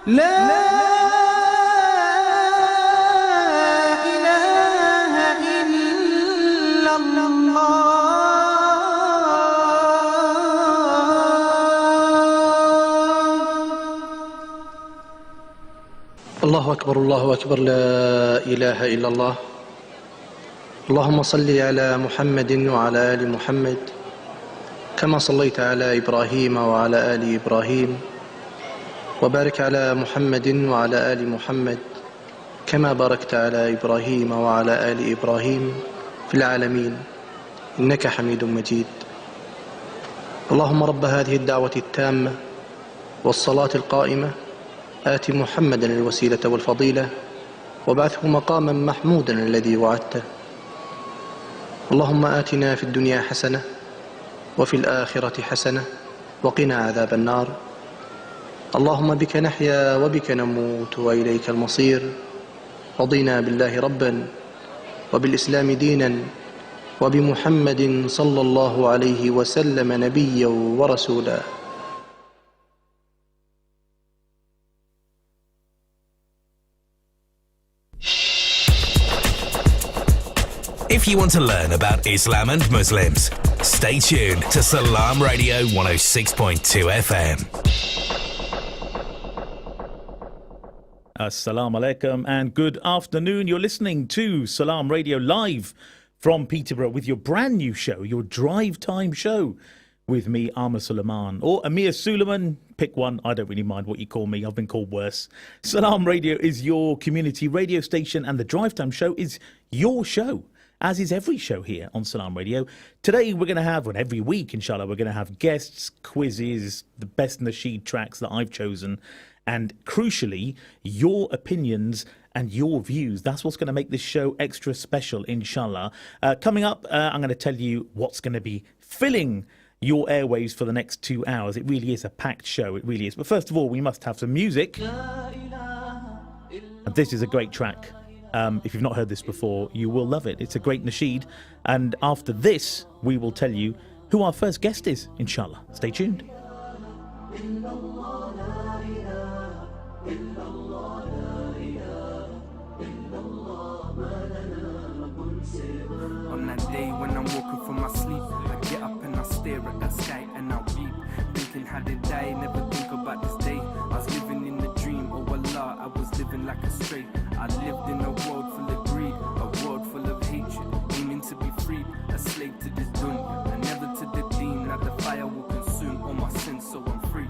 لا إله إلا الله الله أكبر الله أكبر لا إله إلا الله. اللهم صل على محمد وعلى آل محمد كما صليت على إبراهيم وعلى آل إبراهيم وبارك على محمد وعلى آل محمد كما باركت على إبراهيم وعلى آل إبراهيم في العالمين إنك حميد مجيد. اللهم رب هذه الدعوة التامة والصلاة القائمة آت محمدا الوسيلة والفضيلة وابعثه مقاما محمودا الذي وعدته. اللهم آتنا في الدنيا حسنة وفي الآخرة حسنة وقنا عذاب النار. اللهم بك نحيا وبك نموت وإليك المصير. رضينا بالله ربا وبالإسلام دينا وبمحمد صلى الله عليه وسلم نبيا ورسولا. If you want to learn about Islam and Muslims, stay tuned to Salam Radio 106.2 FM. Assalamu alaikum and good afternoon. You're listening to Salam Radio live from Peterborough with your brand new show, your drive time show with me, Amir Suleiman, or Amir Suleiman. Pick one. I don't really mind what you call me. I've been called worse. Salam Radio is your community radio station and the drive time show is your show, as is every show here on Salam Radio. Today we're going to have, well, every week, inshallah, we're going to have guests, quizzes, the best Nasheed tracks that I've chosen, and crucially, your opinions and your views. That's what's going to make this show extra special, inshallah. Coming up, I'm going to tell you what's going to be filling your airwaves for the next 2 hours. It really is a packed show, it really is. But first of all, we must have some music. And this is a great track. If you've not heard this before, you will love it. It's a great Nasheed. And after this, we will tell you who our first guest is, inshallah. Stay tuned. On that day when I'm walking from my sleep, I get up and I stare at the sky and I weep, thinking how they die, never think about this day. I was living in a dream, oh Allah, I was living like a stray. I lived in a world full of greed, a world full of hatred, aiming to be freed, a slave to this dunya, and never to the deen. Now the fire will consume all my sins, so I'm free.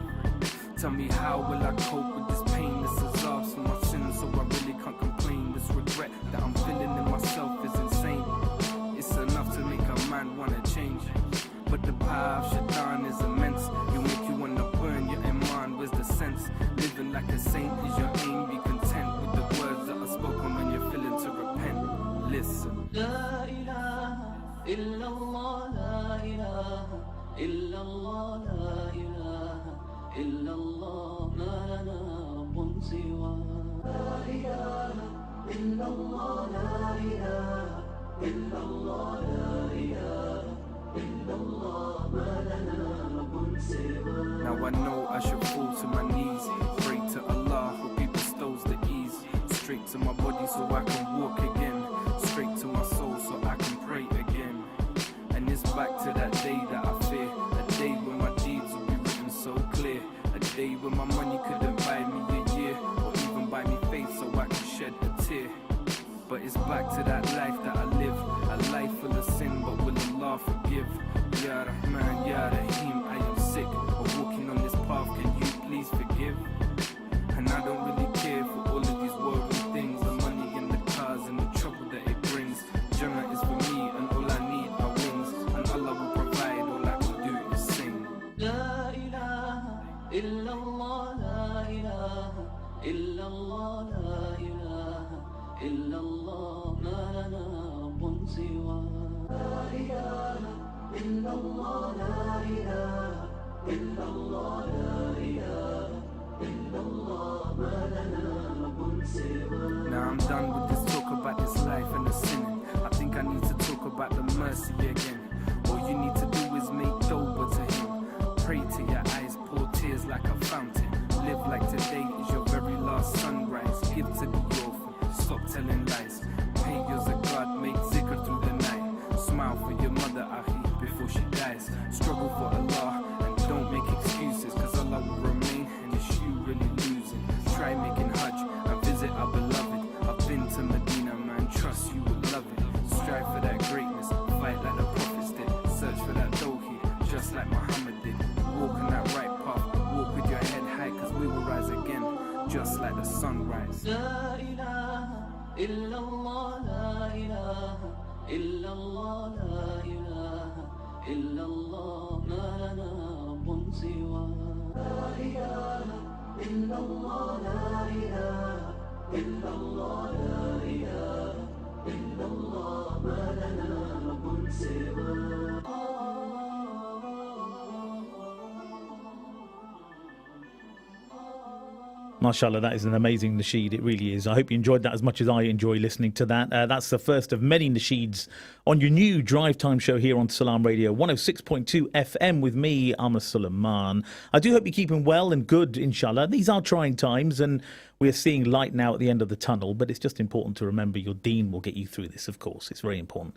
Tell me how will I cope with this pain? This absolves for my sins, so I really can't complain. This regret that I'm feeling in myself is insane. It's enough to make a man wanna change, but the power of Shaitan is immense. He'll make you wanna burn your iman. Where's the sense? Living like a saint is your aim. Be content with the words that are spoken when you're feeling to repent. Listen. La ilaha illallah, la ilaha illallah, la ilaha illallah, ma lana rabbun siwa. La ilaha illallah, la ilaha illallah, la ilaha illallah, ma lana rabbun siwa. Now I know I should fall to my knees, pray to Allah who He bestows the ease. Straight to my body so I can walk again, straight to my soul so I can pray again. And it's back to that day that I fear, a day when my deeds will be written so clear, a day when my money couldn't buy me a year, or even buy me faith so I can shed a tear. But it's back to that life that I live, a life full of sin, but will Allah forgive? Ya Rahman, Ya Rahim, I am sick of walking on this path, can you please forgive? And I don't really care for all of these worldly things, the money and the cars and the trouble that it brings. Jannah is for me and all I need are wings, and Allah will provide, all I can do is sing. La ilaha illallah, la ilaha illallah, la ilaha illallah, ma lana rabbun siwa. La ilaha illallah, la ilaha illallah, la ilaha illallah, ma lana rabbun siwa. Now I'm done with this talk about this life and the sinning. I think I need to talk about the mercy again. All you need to do is make tawbah to Him. Pray till your eyes pour tears like a fountain. Live like today is your very try making Hajj and visit our beloved. I've been to Medina, man, trust you will love it. Strive for that greatness, fight like the prophets did. Search for that tawheed, just like Muhammad did. Walk in that right path, walk with your head high, cause we will rise again, just like the sunrise. لا إله إلا الله لا إله إلا الله لا إله إلا الله ما لنا رب سواه لا إله إلا الله لا إله إلا الله لا إله إلا الله ما لنا رب سواه. Mashallah, that is an amazing nasheed. It really is. I hope you enjoyed that as much as I enjoy listening to that. That's the first of many nasheeds on your new drive time show here on Salam Radio 106.2 FM with me, Amir Suleiman. I do hope you're keeping well and good, inshallah. These are trying times and we're seeing light now at the end of the tunnel, but it's just important to remember your deen will get you through this, of course. It's very important.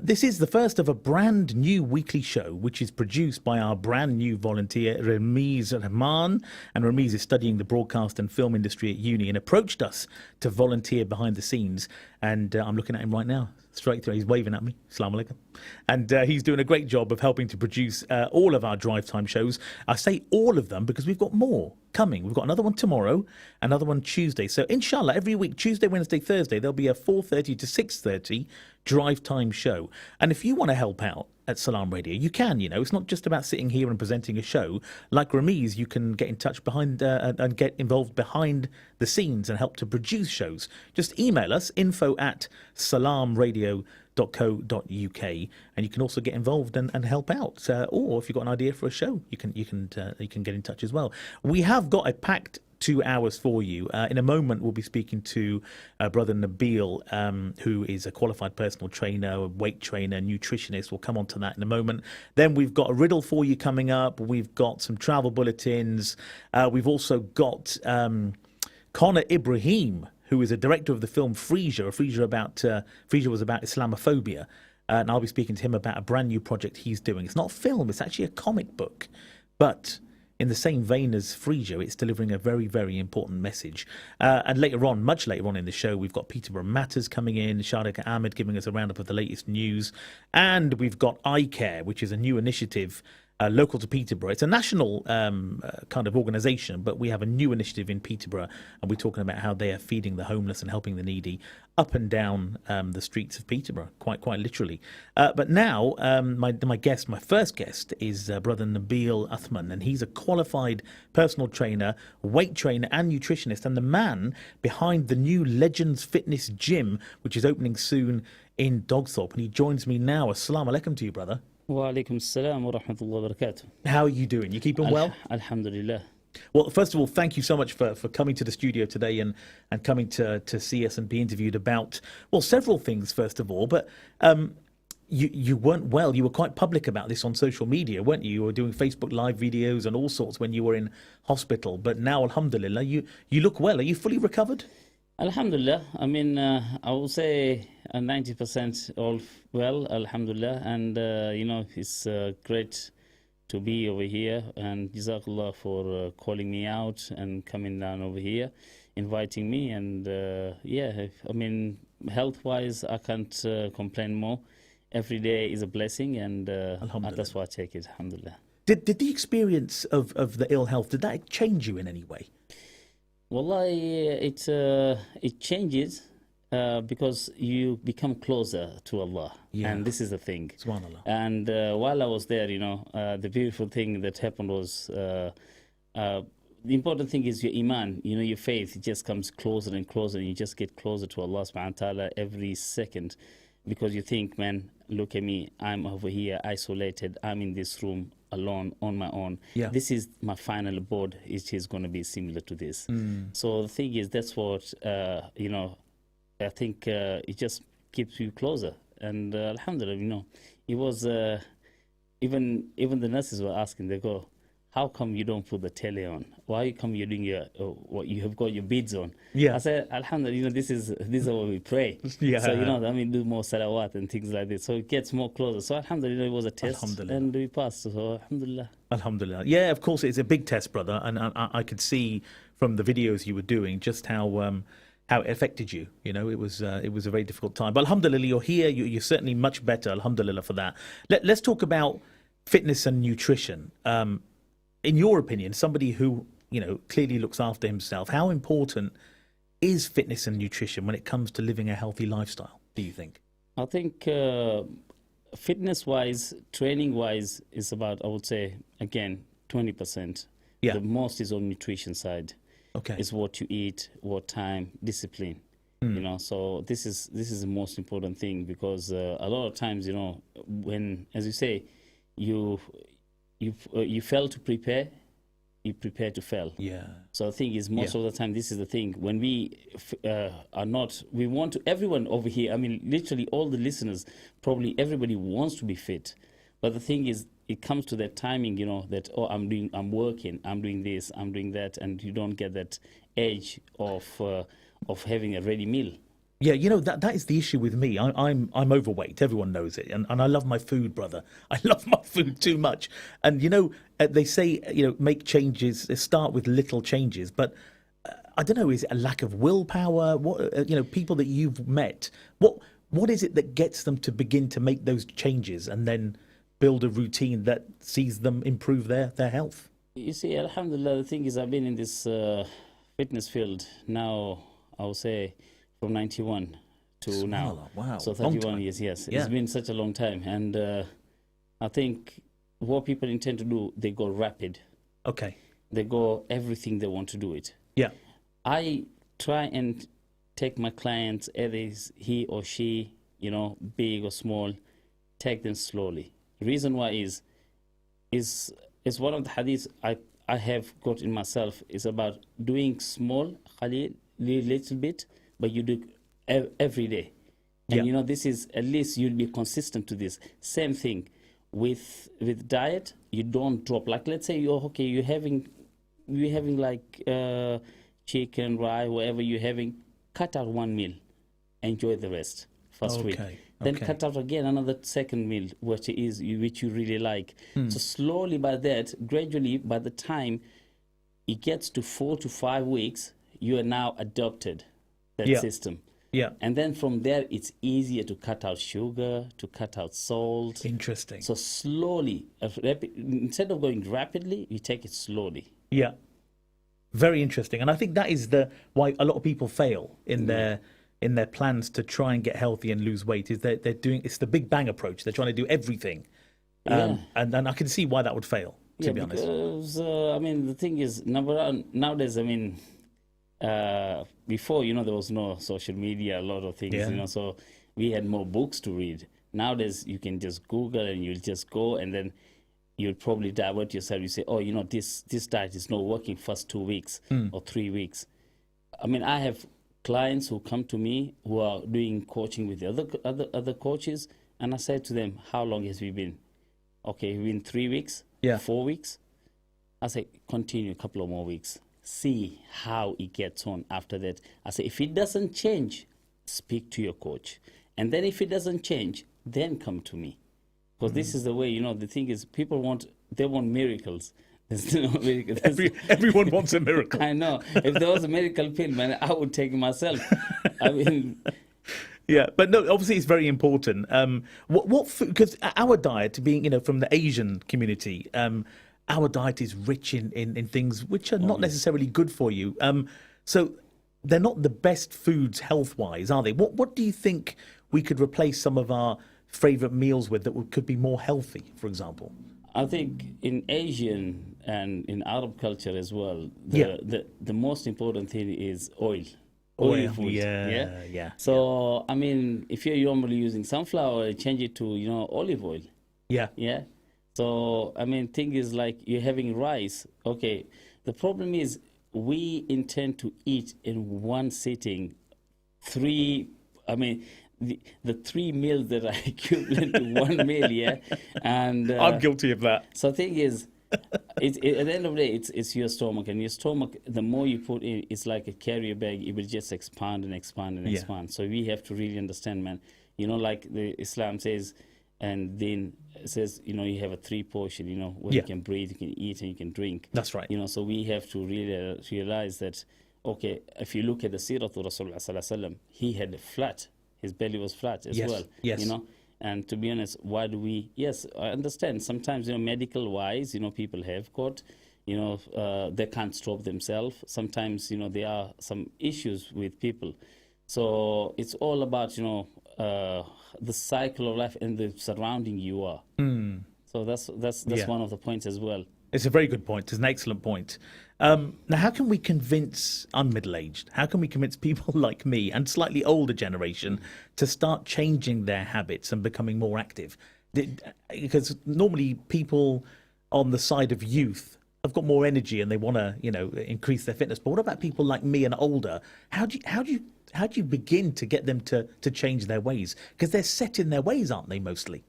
This is the first of a brand new weekly show, which is produced by our brand new volunteer, Ramiz Rahman. And Ramiz is studying the broadcast and film industry at uni and approached us to volunteer behind the scenes. And I'm looking at him right now, straight through. He's waving at me. Assalamu alaikum. And he's doing a great job of helping to produce all of our drive time shows. I say all of them because we've got more coming. We've got another one tomorrow, another one Tuesday. So inshallah, every week, Tuesday, Wednesday, Thursday, there'll be a 4:30 to 6:30 drive time show. And if you want to help out at Salam Radio, you can. You know, it's not just about sitting here and presenting a show. Like Ramiz, you can get in touch behind and get involved behind the scenes and help to produce shows. Just email us, info@salamradio.co.uk, and you can also get involved and help out. Or if you've got an idea for a show, you can get in touch as well. We have got a packed 2 hours for you. In a moment, we'll be speaking to Brother Nabil, who is a qualified personal trainer, a weight trainer, nutritionist. We'll come on to that in a moment. Then we've got a riddle for you coming up. We've got some travel bulletins. We've also got Connor Ibrahim, who is a director of the film Frasier. Frasier was about Islamophobia. And I'll be speaking to him about a brand new project he's doing. It's not a film, it's actually a comic book. But in the same vein as Frasier, it's delivering a very, very important message. And later on, much later on in the show, we've got Peterborough Matters coming in, Shadika Ahmed giving us a roundup of the latest news. And we've got iCare, which is a new initiative local to Peterborough. It's a national kind of organisation, but we have a new initiative in Peterborough, and we're talking about how they are feeding the homeless and helping the needy up and down the streets of Peterborough, quite literally. But now, my first guest is Brother Nabil Uthman, and he's a qualified personal trainer, weight trainer, and nutritionist, and the man behind the new Legends Fitness Gym, which is opening soon in Dogthorpe. And he joins me now. Assalamu alaikum to you, brother. Wa alaikum assalam wa rahmatullahi wa barakatuh. How are you doing? You keeping well? Alhamdulillah. Well, first of all, thank you so much for coming to the studio today and coming to see us and be interviewed about, well, several things, first of all. But you weren't well. You were quite public about this on social media, weren't you? You were doing Facebook Live videos and all sorts when you were in hospital. But now, alhamdulillah, you look well. Are you fully recovered? Alhamdulillah. I mean, I would say 90% all well, alhamdulillah. And, it's great to be over here. And Jazakallah for calling me out and coming down over here, inviting me. And, health-wise, I can't complain more. Every day is a blessing, and that's why I take it, alhamdulillah. Did the experience of the ill health, did that change you in any way? Wallahi, it changes because you become closer to Allah. Yeah. And this is the thing. Subhanallah. And while I was there, the beautiful thing that happened was the important thing is your iman, your faith. It just comes closer and closer, and you just get closer to Allah subhanahu wa ta'ala every second, because you think, man, look at me, I'm over here isolated, I'm in this room alone on my own. Yeah. This is my final abode, it is going to be similar to this. So the thing is, that's what I think it just keeps you closer. And alhamdulillah, it was even the nurses were asking, they go, how come you don't put the telly on? Why come you're doing your what you have got your beads on? Yeah. I said, Alhamdulillah, you know, this is what we pray. Yeah. So you know, I mean, do more salawat and things like this. So it gets more closer. So Alhamdulillah, it was a test, and we passed. So Alhamdulillah. Alhamdulillah. Yeah, of course, it's a big test, brother, and I could see from the videos you were doing just how it affected you. You know, it was a very difficult time. But Alhamdulillah, you're here. You're certainly much better. Alhamdulillah for that. Let's talk about fitness and nutrition. In your opinion, somebody who, you know, clearly looks after himself, how important is fitness and nutrition when it comes to living a healthy lifestyle, do you think? I think fitness-wise, training-wise, is about, I would say, again, 20%. Yeah. The most is on nutrition side. Okay. It's what you eat, what time, discipline. You know, so this is the most important thing, because a lot of times, you know, when, as you say, you fail to prepare, you prepare to fail. Yeah. So the thing is, most of the time, this is the thing. When we are not, we want to, everyone over here, I mean, literally all the listeners, probably everybody wants to be fit. But the thing is, it comes to that timing, you know, that, oh, I'm working, I'm doing this, I'm doing that, and you don't get that edge of having a ready meal. Yeah, you know, that is the issue with me. I'm overweight. Everyone knows it, and I love my food, brother. I love my food too much. And you know, they say, you know, make changes. Start with little changes, but I don't know. Is it a lack of willpower? What you know, people that you've met, what is it that gets them to begin to make those changes and then build a routine that sees them improve their health? You see, Alhamdulillah, the thing is, I've been in this fitness field now, I would say, from 91 to now. Wow. So Long 31 time. years, yes. Yeah. It's been such a long time. And I think what people intend to do, they go rapid. Okay. They go everything they want to do it. Yeah. I try and take my clients, either he or she, you know, big or small, take them slowly. The reason why is one of the hadiths I have got in myself is about doing small, little bit, but you do every day. And Yeah. you know, this is, at least you'll be consistent to this. Same thing with diet, you don't drop. Like, let's say you're having like chicken, rice, whatever you're having, cut out one meal, enjoy the rest first week. Then cut out again another second meal, which you really like. So slowly, by that, gradually, by the time it gets to 4 to 5 weeks, you are now adopted that system. Yeah. And then from there, it's easier to cut out sugar, to cut out salt. Interesting. So slowly, instead of going rapidly, you take it slowly. Yeah. Very interesting. And I think that is why a lot of people fail in their plans to try and get healthy and lose weight, is that it's the big bang approach. They're trying to do everything. And I can see why that would fail, to be honest. Because, I mean, the thing is, nowadays, I mean, before, you know, there was no social media, a lot of things, you know, so we had more books to read. Nowadays, you can just Google and you'll just go, and then you'll probably divert yourself. You say, oh, you know, this diet is not working first 2 weeks or 3 weeks. I mean, I have clients who come to me who are doing coaching with the other coaches, and I said to them, how long has we been? Okay, we've been 3 weeks, 4 weeks. I say, continue a couple of more weeks. See how it gets on after that. I say, if it doesn't change, speak to your coach. And then if it doesn't change, then come to me. Because this is the way, you know, the thing is, people want miracles. There's no miracle. Everyone wants a miracle. I know. If there was a miracle pill, man, I would take it myself. I mean... Yeah, but no, obviously it's very important. What food, because our diet, being, you know, from the Asian community, our diet is rich in things which are not necessarily good for you. So they're not the best foods health-wise, are they? What do you think we could replace some of our favourite meals with that could be more healthy, for example? I think in Asian and in Arab culture as well, the most important thing is oil. Oil food. Yeah. So, I mean, if you're normally using sunflower, change it to, you know, olive oil. Yeah. Yeah. So, I mean, thing is like you're having rice. Okay. The problem is we intend to eat in one sitting the 3 meals that are equivalent to one meal, yeah? And I'm guilty of that. So the thing is, At the end of the day, it's your stomach, and your stomach, the more you put in, it's like a carrier bag. It will just expand and expand and expand. So we have to really understand, man. You know, like the Islam says, and then it says, you know, you have a 3 portion, you know, where you can breathe, you can eat, and you can drink. That's right. You know, so we have to really realize that, okay, if you look at the Sirat of Rasulullah Sallallahu Alaihi Wasallam, he had flat, his belly was flat as well. Yes. You know, and to be honest, why do we, yes, I understand. Sometimes, you know, medical wise, you know, people have got, you know, they can't stop themselves. Sometimes, you know, there are some issues with people. So it's all about, you know, the cycle of life and the surrounding you are. So that's one of the points as well. It's a very good point. It's an excellent point. Now, how can we convince middle-aged? How can we convince people like me and slightly older generation to start changing their habits and becoming more active? Because normally people on the side of youth have got more energy and they want to, you know, increase their fitness. But what about people like me and older? How do you begin to get them to change their ways? Because they're set in their ways, aren't they, mostly?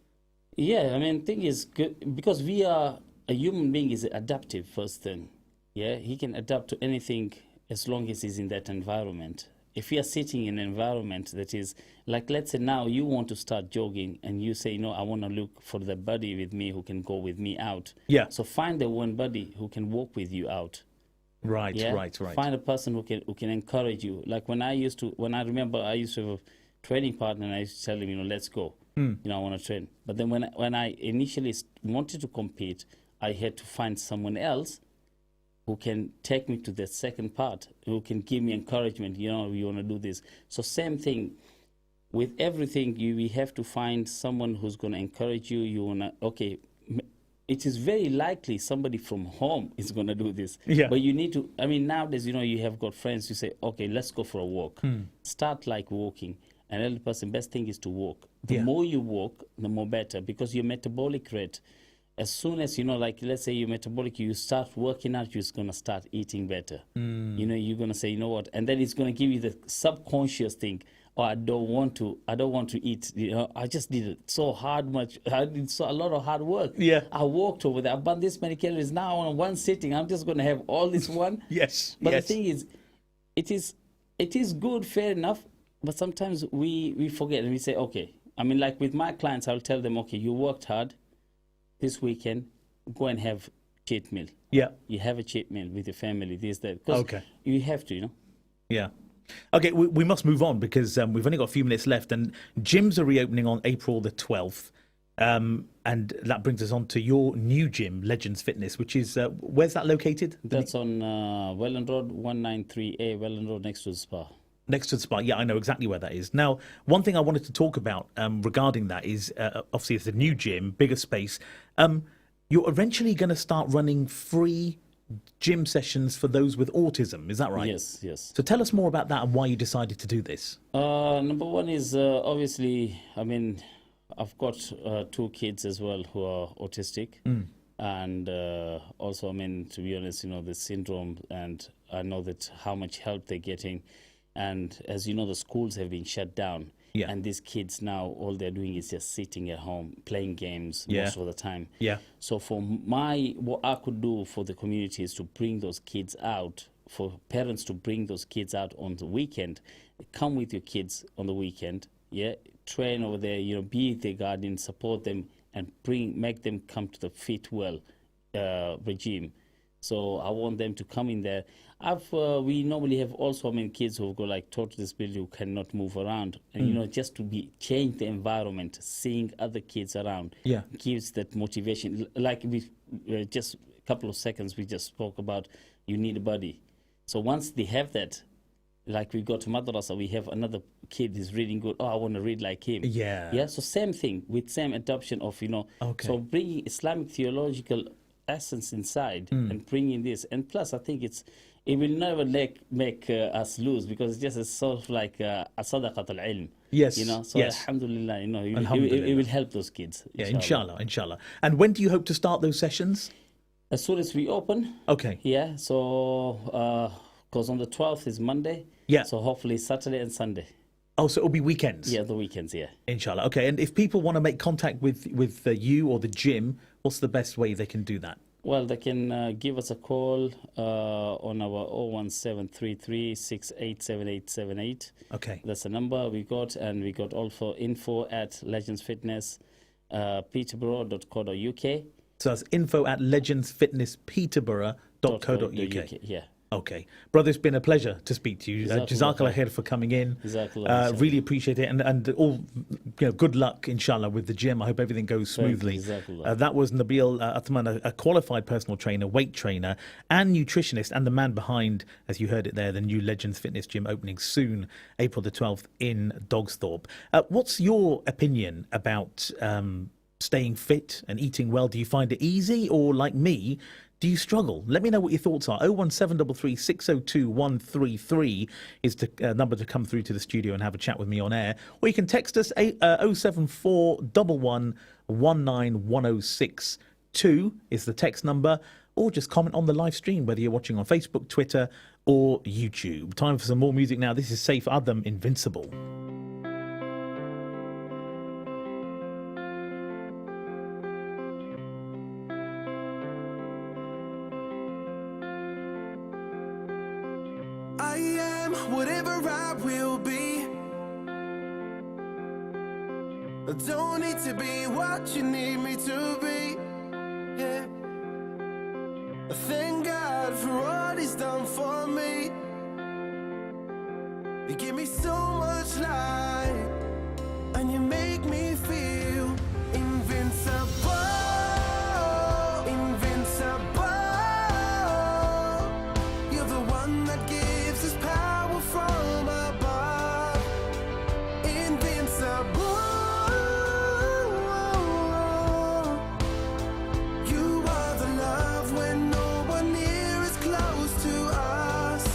Yeah, I mean, thing is, because we are, a human being is adaptive first thing. Yeah, he can adapt to anything as long as he's in that environment. If you are sitting in an environment that is, like, let's say now you want to start jogging and you say, no, I want to look for the buddy with me who can go with me out. Yeah. So find the one buddy who can walk with you out. Right, Yeah? right. Find a person who can encourage you. Like when I remember I used to have a training partner and I used to tell him, you know, let's go. You know, I want to train. But then when I initially wanted to compete, I had to find someone else who can take me to the second part, who can give me encouragement, you know, you want to do this. So same thing, with everything, we have to find someone who's going to encourage you. You want to, okay, it is very likely somebody from home is going to do this. Yeah. But you need to, I mean, nowadays, you know, you have got friends, you say, okay, let's go for a walk. Start like walking. An elder person, best thing is to walk. The more you walk, the more better, because your metabolic rate, as soon as, you know, like, let's say you're metabolic, you start working out, you're going to start eating better. You know, you're going to say, you know what? And then it's going to give you the subconscious thing. Oh, I don't want to eat. You know, I just did it so hard, I did a lot of hard work. Yeah. I walked over there. I burned this many calories. Now on one sitting, I'm just going to have all this one. Yes. But yes. the thing is, it is good, fair enough. But sometimes we forget and we say, okay. I mean, like with my clients, I'll tell them, okay, you worked hard. This weekend, go and have cheat meal. Yeah. You have a cheat meal with your family, this, that. Because you have to, you know. Yeah. Okay, we must move on because we've only got a few minutes left, and gyms are reopening on April the 12th. And that brings us on to your new gym, Legends Fitness, which is, where's that located? That's on Welland Road, 193A, Welland Road, next to the spa. Next to the spa, yeah, I know exactly where that is. Now, one thing I wanted to talk about regarding that is, obviously, it's a new gym, bigger space. You're eventually going to start running free gym sessions for those with autism, is that right? Yes, yes. So tell us more about that and why you decided to do this. Number one is, obviously, I mean, I've got 2 kids as well who are autistic. And also, I mean, to be honest, you know, the syndrome, and I know that how much help they're getting. And as you know, the schools have been shut down. Yeah. And these kids now, all they're doing is just sitting at home, playing games most of the time. Yeah. So what I could do for the community is to bring those kids out, for parents to bring those kids out on the weekend. Come with your kids on the weekend, train over there, you know, be their guardian, support them, and make them come to the Fit Well regime. So I want them to come in there. We normally have also, I mean, kids who've got like total disability who cannot move around, and you know, just to change the environment, seeing other kids around, gives that motivation. Like we just a couple of seconds we just spoke about, you need a buddy. So once they have that, like we go to madrasa, we have another kid who's reading good. Oh, I want to read like him. Yeah. So same thing with same adoption of, you know. Okay. So bringing Islamic theological essence inside and bringing this, and plus I think it will never make us lose, because it's just a sort of like a sadaqat al-ilm. Yes. You know, so alhamdulillah, you know, it will help those kids. Yeah, inshallah. And when do you hope to start those sessions? As soon as we open. Okay. Yeah, so because on the 12th is Monday. Yeah. So hopefully Saturday and Sunday. Oh, so it'll be weekends? Yeah, the weekends, yeah. Inshallah. Okay, and if people want to make contact with you or the gym, what's the best way they can do that? Well, they can give us a call on our 01733687878. Okay. That's the number we got, and we got also info at Legends Fitness, Peterborough.co.uk. So that's info@legendsfitnesspeterborough.co.uk. Yeah. Okay. Brother, it's been a pleasure to speak to you. Jazakallah Jazakallah khair for coming in. Jazakallah. Really appreciate it. And all, good luck, inshallah, with the gym. I hope everything goes smoothly. Jazakallah. That was Nabil Athman, a qualified personal trainer, weight trainer, and nutritionist, and the man behind, as you heard it there, the new Legends Fitness Gym opening soon, April the 12th in Dogsthorpe. What's your opinion about staying fit and eating well? Do you find it easy, or like me, do you struggle? Let me know what your thoughts are. 01733 602 133 is the number to come through to the studio and have a chat with me on air. Or you can text us 074 11 19106 is the text number. Or just comment on the live stream, whether you're watching on Facebook, Twitter, or YouTube. Time for some more music now. This is Saif Adam, Invincible. I am whatever I will be. I don't need to be what you need me to be. Yeah. I thank God for what He's done for me. You give me so much light, and you make me feel invincible. Invincible. You're the one that gives us power from above. Invincible. You are the love when no one near is close to us.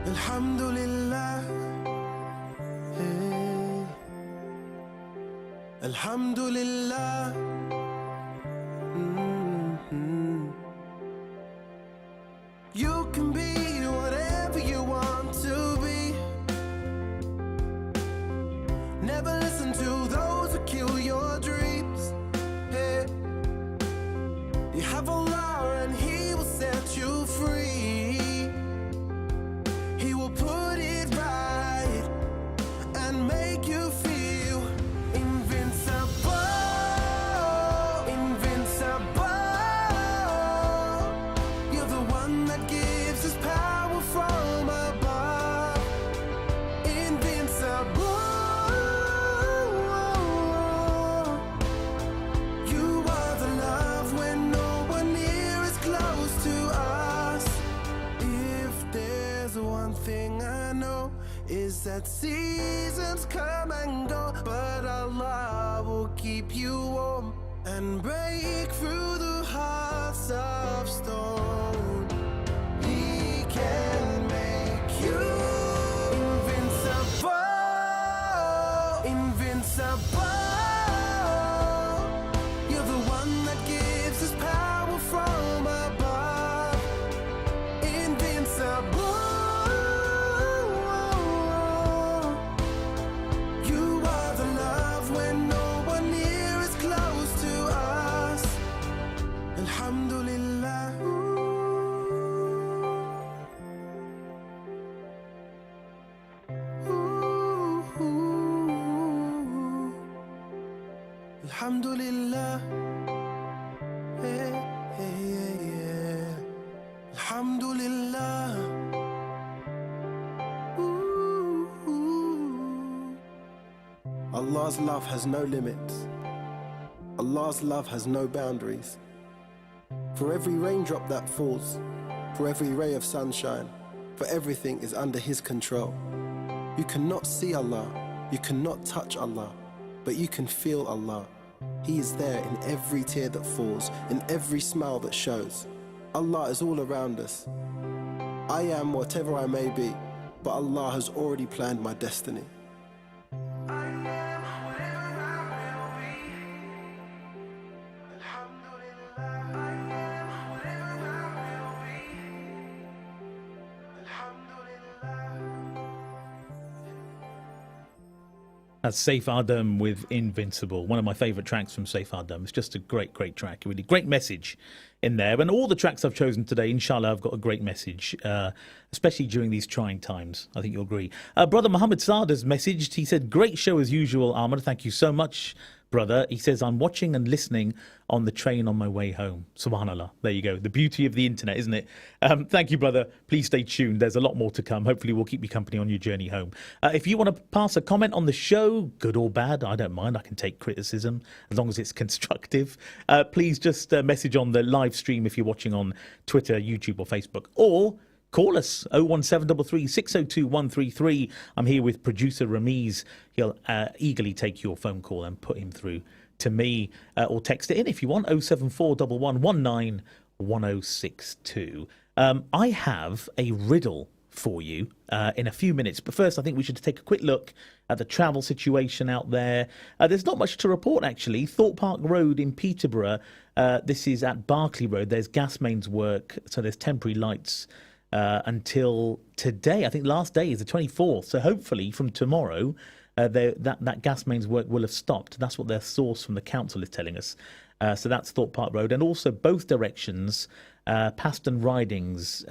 Alhamdulillah. Hey. Alhamdulillah. You can be whatever you want to be. Never listen to those who kill your dreams. Hey. You have Allah and He will set you free. He will put it right and make you feel invincible. Invincible. You're the one that gives us power from above. Invincible. You are the love when no one near is close to us. If there's one thing I know, is that seasons come and go, but Allah will keep you warm and break through the hearts of stone. He can make you invincible. Invincible. You're the one that gives us power from above. Invincible. You are the love when no one near is close to us. Alhamdulillah. Alhamdulillah. Yeah. Alhamdulillah. Allah's love has no limits. Allah's love has no boundaries. For every raindrop that falls, for every ray of sunshine, for everything is under His control. You cannot see Allah, you cannot touch Allah, but you can feel Allah. He is there in every tear that falls, in every smile that shows. Allah is all around us. I am whatever I may be, but Allah has already planned my destiny. I am whatever I will be. Alhamdulillah. I am whatever I will be. Alhamdulillah. That's Saif Adam with Invincible, one of my favourite tracks from Saif Adam. It's just a great, great track. A really great message in there. And all the tracks I've chosen today, inshallah, have got a great message, especially during these trying times. I think you'll agree. Brother Muhammad Saad has messaged. He said, great show as usual, Ahmed. Thank you so much, brother. He says, I'm watching and listening on the train on my way home. Subhanallah. There you go. The beauty of the internet, isn't it? Thank you, brother. Please stay tuned. There's a lot more to come. Hopefully we'll keep you company on your journey home. If you want to pass a comment on the show, good or bad, I don't mind. I can take criticism as long as it's constructive. Please just message on the live stream if you're watching on Twitter, YouTube or Facebook, or call us 01733 602 133. I'm here with producer Ramiz. He'll eagerly take your phone call and put him through to me, or text it in if you want, 0741119 1062. I have a riddle for you in a few minutes, but first I think we should take a quick look at the travel situation out there. There's not much to report, actually. Thorpe Park Road in Peterborough, this is at Berkeley Road. There's gas mains work, so there's temporary lights until today. I think last day is the 24th, so hopefully from tomorrow that gas mains work will have stopped. That's what their source from the council is telling us. So that's Thorpe Park Road, and also both directions, Paston Ridings,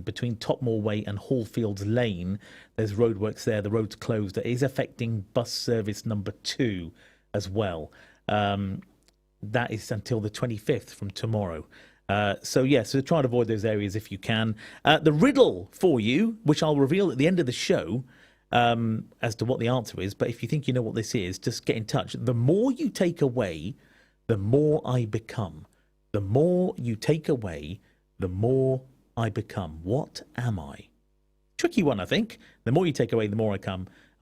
between Topmore Way and Hallfields Lane. There's roadworks there. The road's closed. It is affecting bus service number 2 as well. That is until the 25th from tomorrow. So try and avoid those areas if you can. The riddle for you, which I'll reveal at the end of the show, as to what the answer is, but if you think you know what this is, just get in touch. The more you take away, the more I become. The more you take away, the more I become. What am I? Tricky one, I think. The more you take away, the more I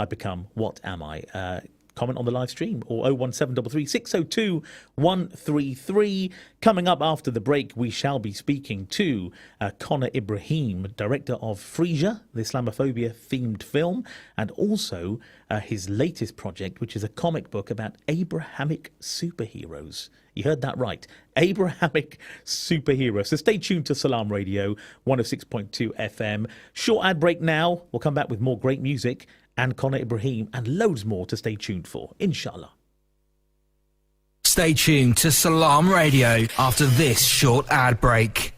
become. What am I? Comment on the live stream, or 01733 602 133. Coming up after the break, we shall be speaking to Conor Ibrahim, director of Frisia, the Islamophobia themed film, and also his latest project, which is a comic book about Abrahamic superheroes. You heard that right. Abrahamic superheroes. So stay tuned to Salam Radio 106.2 FM. Short ad break now. We'll come back with more great music and Conor Ibrahim and loads more to stay tuned for, inshallah. Stay tuned to Salam Radio after this short ad break.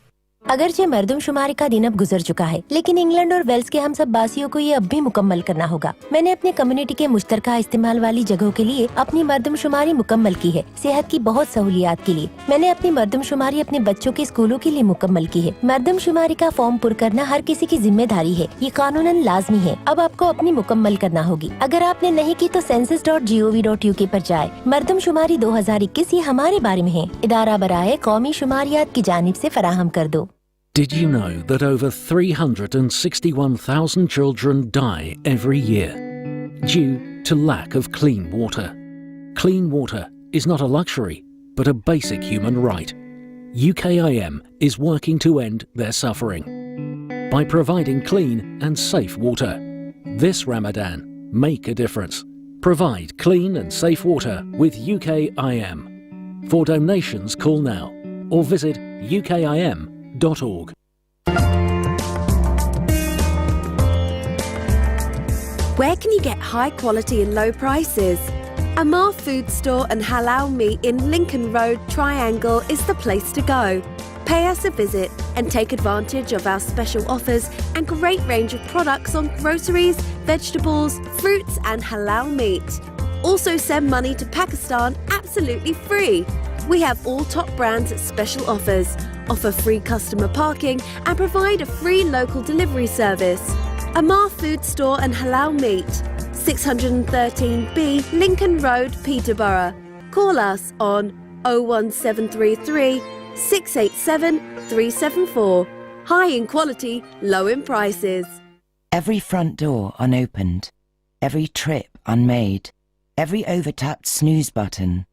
अगरचे मर्दमशुमारी का दिन अब गुजर चुका है, लेकिन England और Wales के हम सब बासियों को ये अब भी मुकम्मल करना होगा। मैंने अपने कम्युनिटी के मुश्तरका इस्तेमाल वाली जगहों के लिए अपनी मर्दमशुमारी मुकम्मल की है, सेहत की बहुत सहूलियात के लिए। मैंने अपनी मर्दमशुमारी अपने बच्चों के स्कूलों के लिए मुकम्मल की है। मर्दमशुमारी का फॉर्म पुर करना हर किसी की जिम्मेदारी है, ये कानूनन लाजमी है। अब आपको अपनी मुकम्मल करना होगी। अगर आपने नहीं की तो census.gov.uk पर जाए। मर्दमशुमारी 2021 ये हमारे बारे में है। इदारा बराए कौमी शुमारियात की जानिब से फराहम कर दो। Did you know that over 361,000 children die every year due to lack of clean water? Clean water is not a luxury, but a basic human right. UKIM is working to end their suffering by providing clean and safe water. This Ramadan, make a difference. Provide clean and safe water with UKIM. For donations, call now or visit ukim.org. Where can you get high quality and low prices? Amir Food Store and Halal Meat in Lincoln Road, Triangle is the place to go. Pay us a visit and take advantage of our special offers and great range of products on groceries, vegetables, fruits and halal meat. Also send money to Pakistan absolutely free. We have all top brands at special offers, offer free customer parking and provide a free local delivery service. Amir Food Store and Halal Meat, 613B Lincoln Road, Peterborough. Call us on 01733 687 374. High in quality, low in prices. Every front door unopened, every trip unmade, every overtapped snooze button,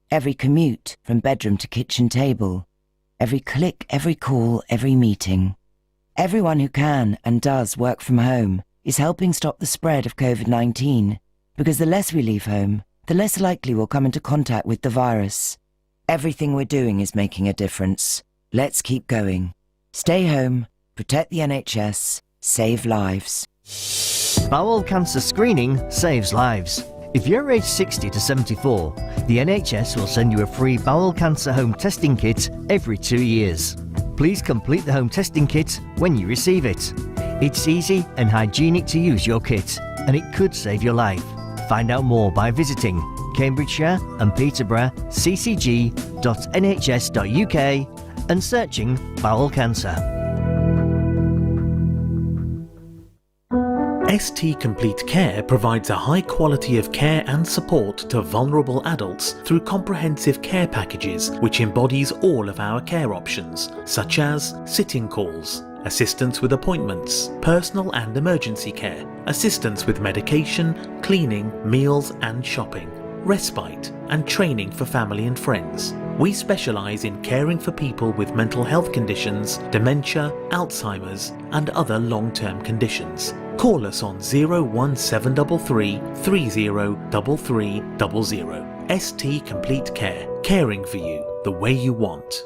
every commute from bedroom to kitchen table, every click, every call, every meeting. Everyone who can and does work from home is helping stop the spread of COVID-19, because the less we leave home, the less likely we'll come into contact with the virus. Everything we're doing is making a difference. Let's keep going. Stay home, protect the NHS, save lives. Bowel cancer screening saves lives. If you're aged 60 to 74, the NHS will send you a free bowel cancer home testing kit every 2 years. Please complete the home testing kit when you receive it. It's easy and hygienic to use your kit, and it could save your life. Find out more by visiting Cambridgeshire and Peterborough ccg.nhs.uk and searching bowel cancer. ST Complete Care provides a high quality of care and support to vulnerable adults through comprehensive care packages which embodies all of our care options, such as sitting calls, assistance with appointments, personal and emergency care, assistance with medication, cleaning, meals and shopping, respite and training for family and friends. We specialise in caring for people with mental health conditions, dementia, Alzheimer's and other long-term conditions. Call us on 01733 303300. ST Complete Care, caring for you the way you want.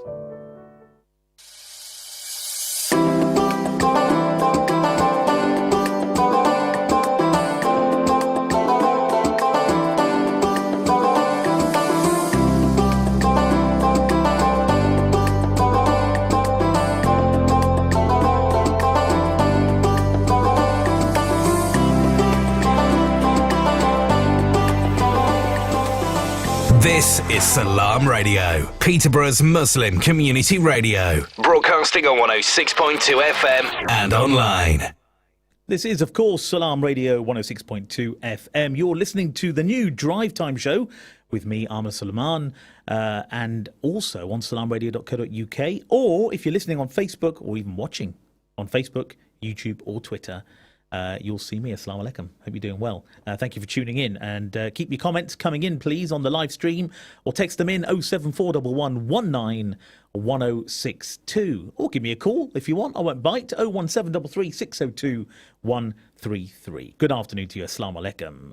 This is Salam Radio, Peterborough's Muslim community radio, broadcasting on 106.2 FM and online. This is, of course, Salam Radio 106.2 FM. You're listening to the new Drive Time show with me, Amir Suleiman, and also on salamradio.co.uk, or if you're listening on Facebook or even watching on Facebook, YouTube or Twitter, you'll see me. Assalamu alaikum. Hope you're doing well. Thank you for tuning in, and keep your comments coming in, please, on the live stream, or text them in 07411 191062, or give me a call if you want. I won't bite. 01733 602 133. Good afternoon to you. Assalamu alaikum.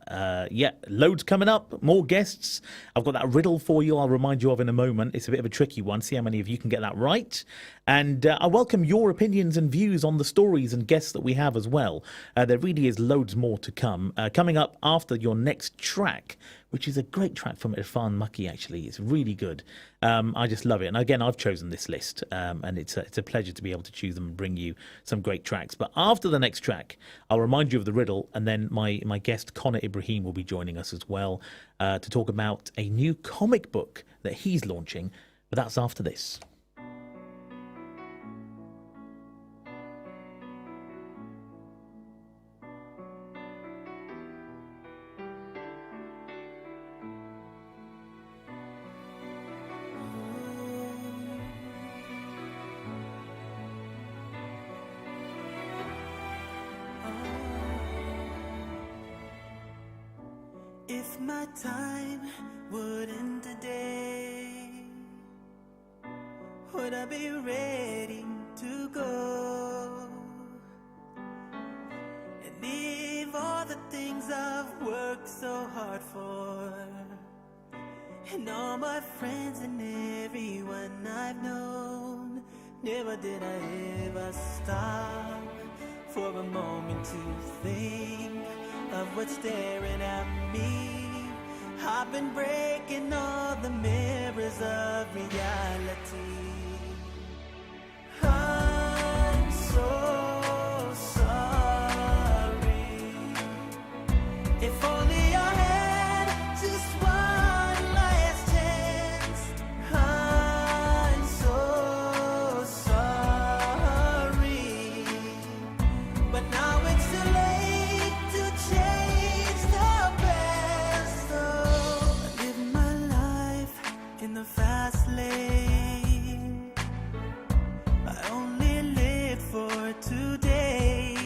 Yeah, loads coming up, more guests. I've got that riddle for you I'll remind you of in a moment. It's a bit of a tricky one. See how many of you can get that right. And I welcome your opinions and views on the stories and guests that we have as well. There really is loads more to come. Coming up after your next track, which is a great track from Irfan Maki, actually. It's really good. I just love it. And again, I've chosen this list, and it's a pleasure to be able to choose them and bring you some great tracks. But after the next track, I'll remind you of the riddle, and then my guest, Connor Ibrahim, will be joining us as well to talk about a new comic book that he's launching. But that's after this. If my time would end today, would I be ready to go and leave all the things I've worked so hard for, and all my friends and everyone I've known? Never did I ever stop for a moment to think of what's staring at me. I've been breaking all the mirrors of reality. I'm so sorry. If only I had just one last chance. I'm so sorry. But now it's too late to change the past. Oh, I live my life in the fast lane. I only live for today,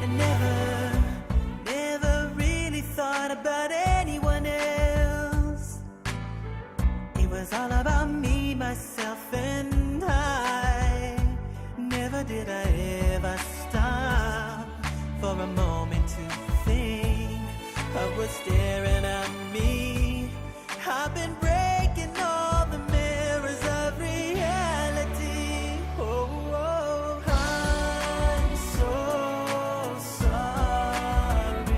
and never really thought about anyone else. It was all about me, myself, and I. Never did I ever stop for a moment to think of what's staring at me. I've been breaking all the mirrors of reality. Oh, I'm so sorry.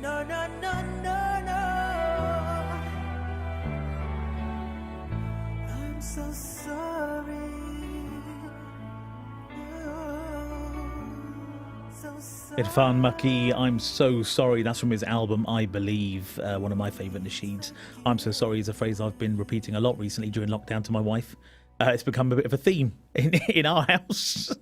No, no, no, no, no. I'm so sorry. So sorry. Irfan Maki, I'm so sorry. That's from his album I Believe, one of my favourite Nasheeds. I'm so sorry is a phrase I've been repeating a lot recently during lockdown to my wife. It's become a bit of a theme in our house.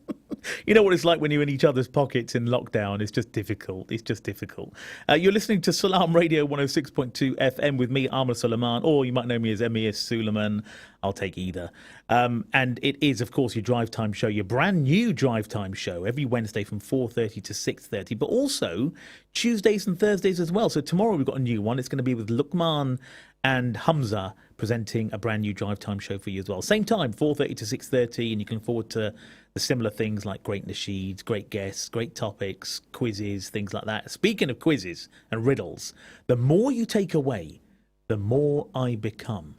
You know what it's like when you're in each other's pockets in lockdown. It's just difficult. It's just difficult. You're listening to Salam Radio 106.2 FM with me, Amir Suleiman, or you might know me as Amir Suleiman. I'll take either. And it is, of course, your drive time show, your brand new drive time show, every Wednesday from 4:30 to 6:30, but also Tuesdays and Thursdays as well. So tomorrow we've got a new one. It's going to be with Luqman and Hamza presenting a brand new drive time show for you as well. Same time, 4:30 to 6:30, and you can look forward to the similar things like great nasheeds, great guests, great topics, quizzes, things like that. Speaking of quizzes and riddles, the more you take away, the more I become.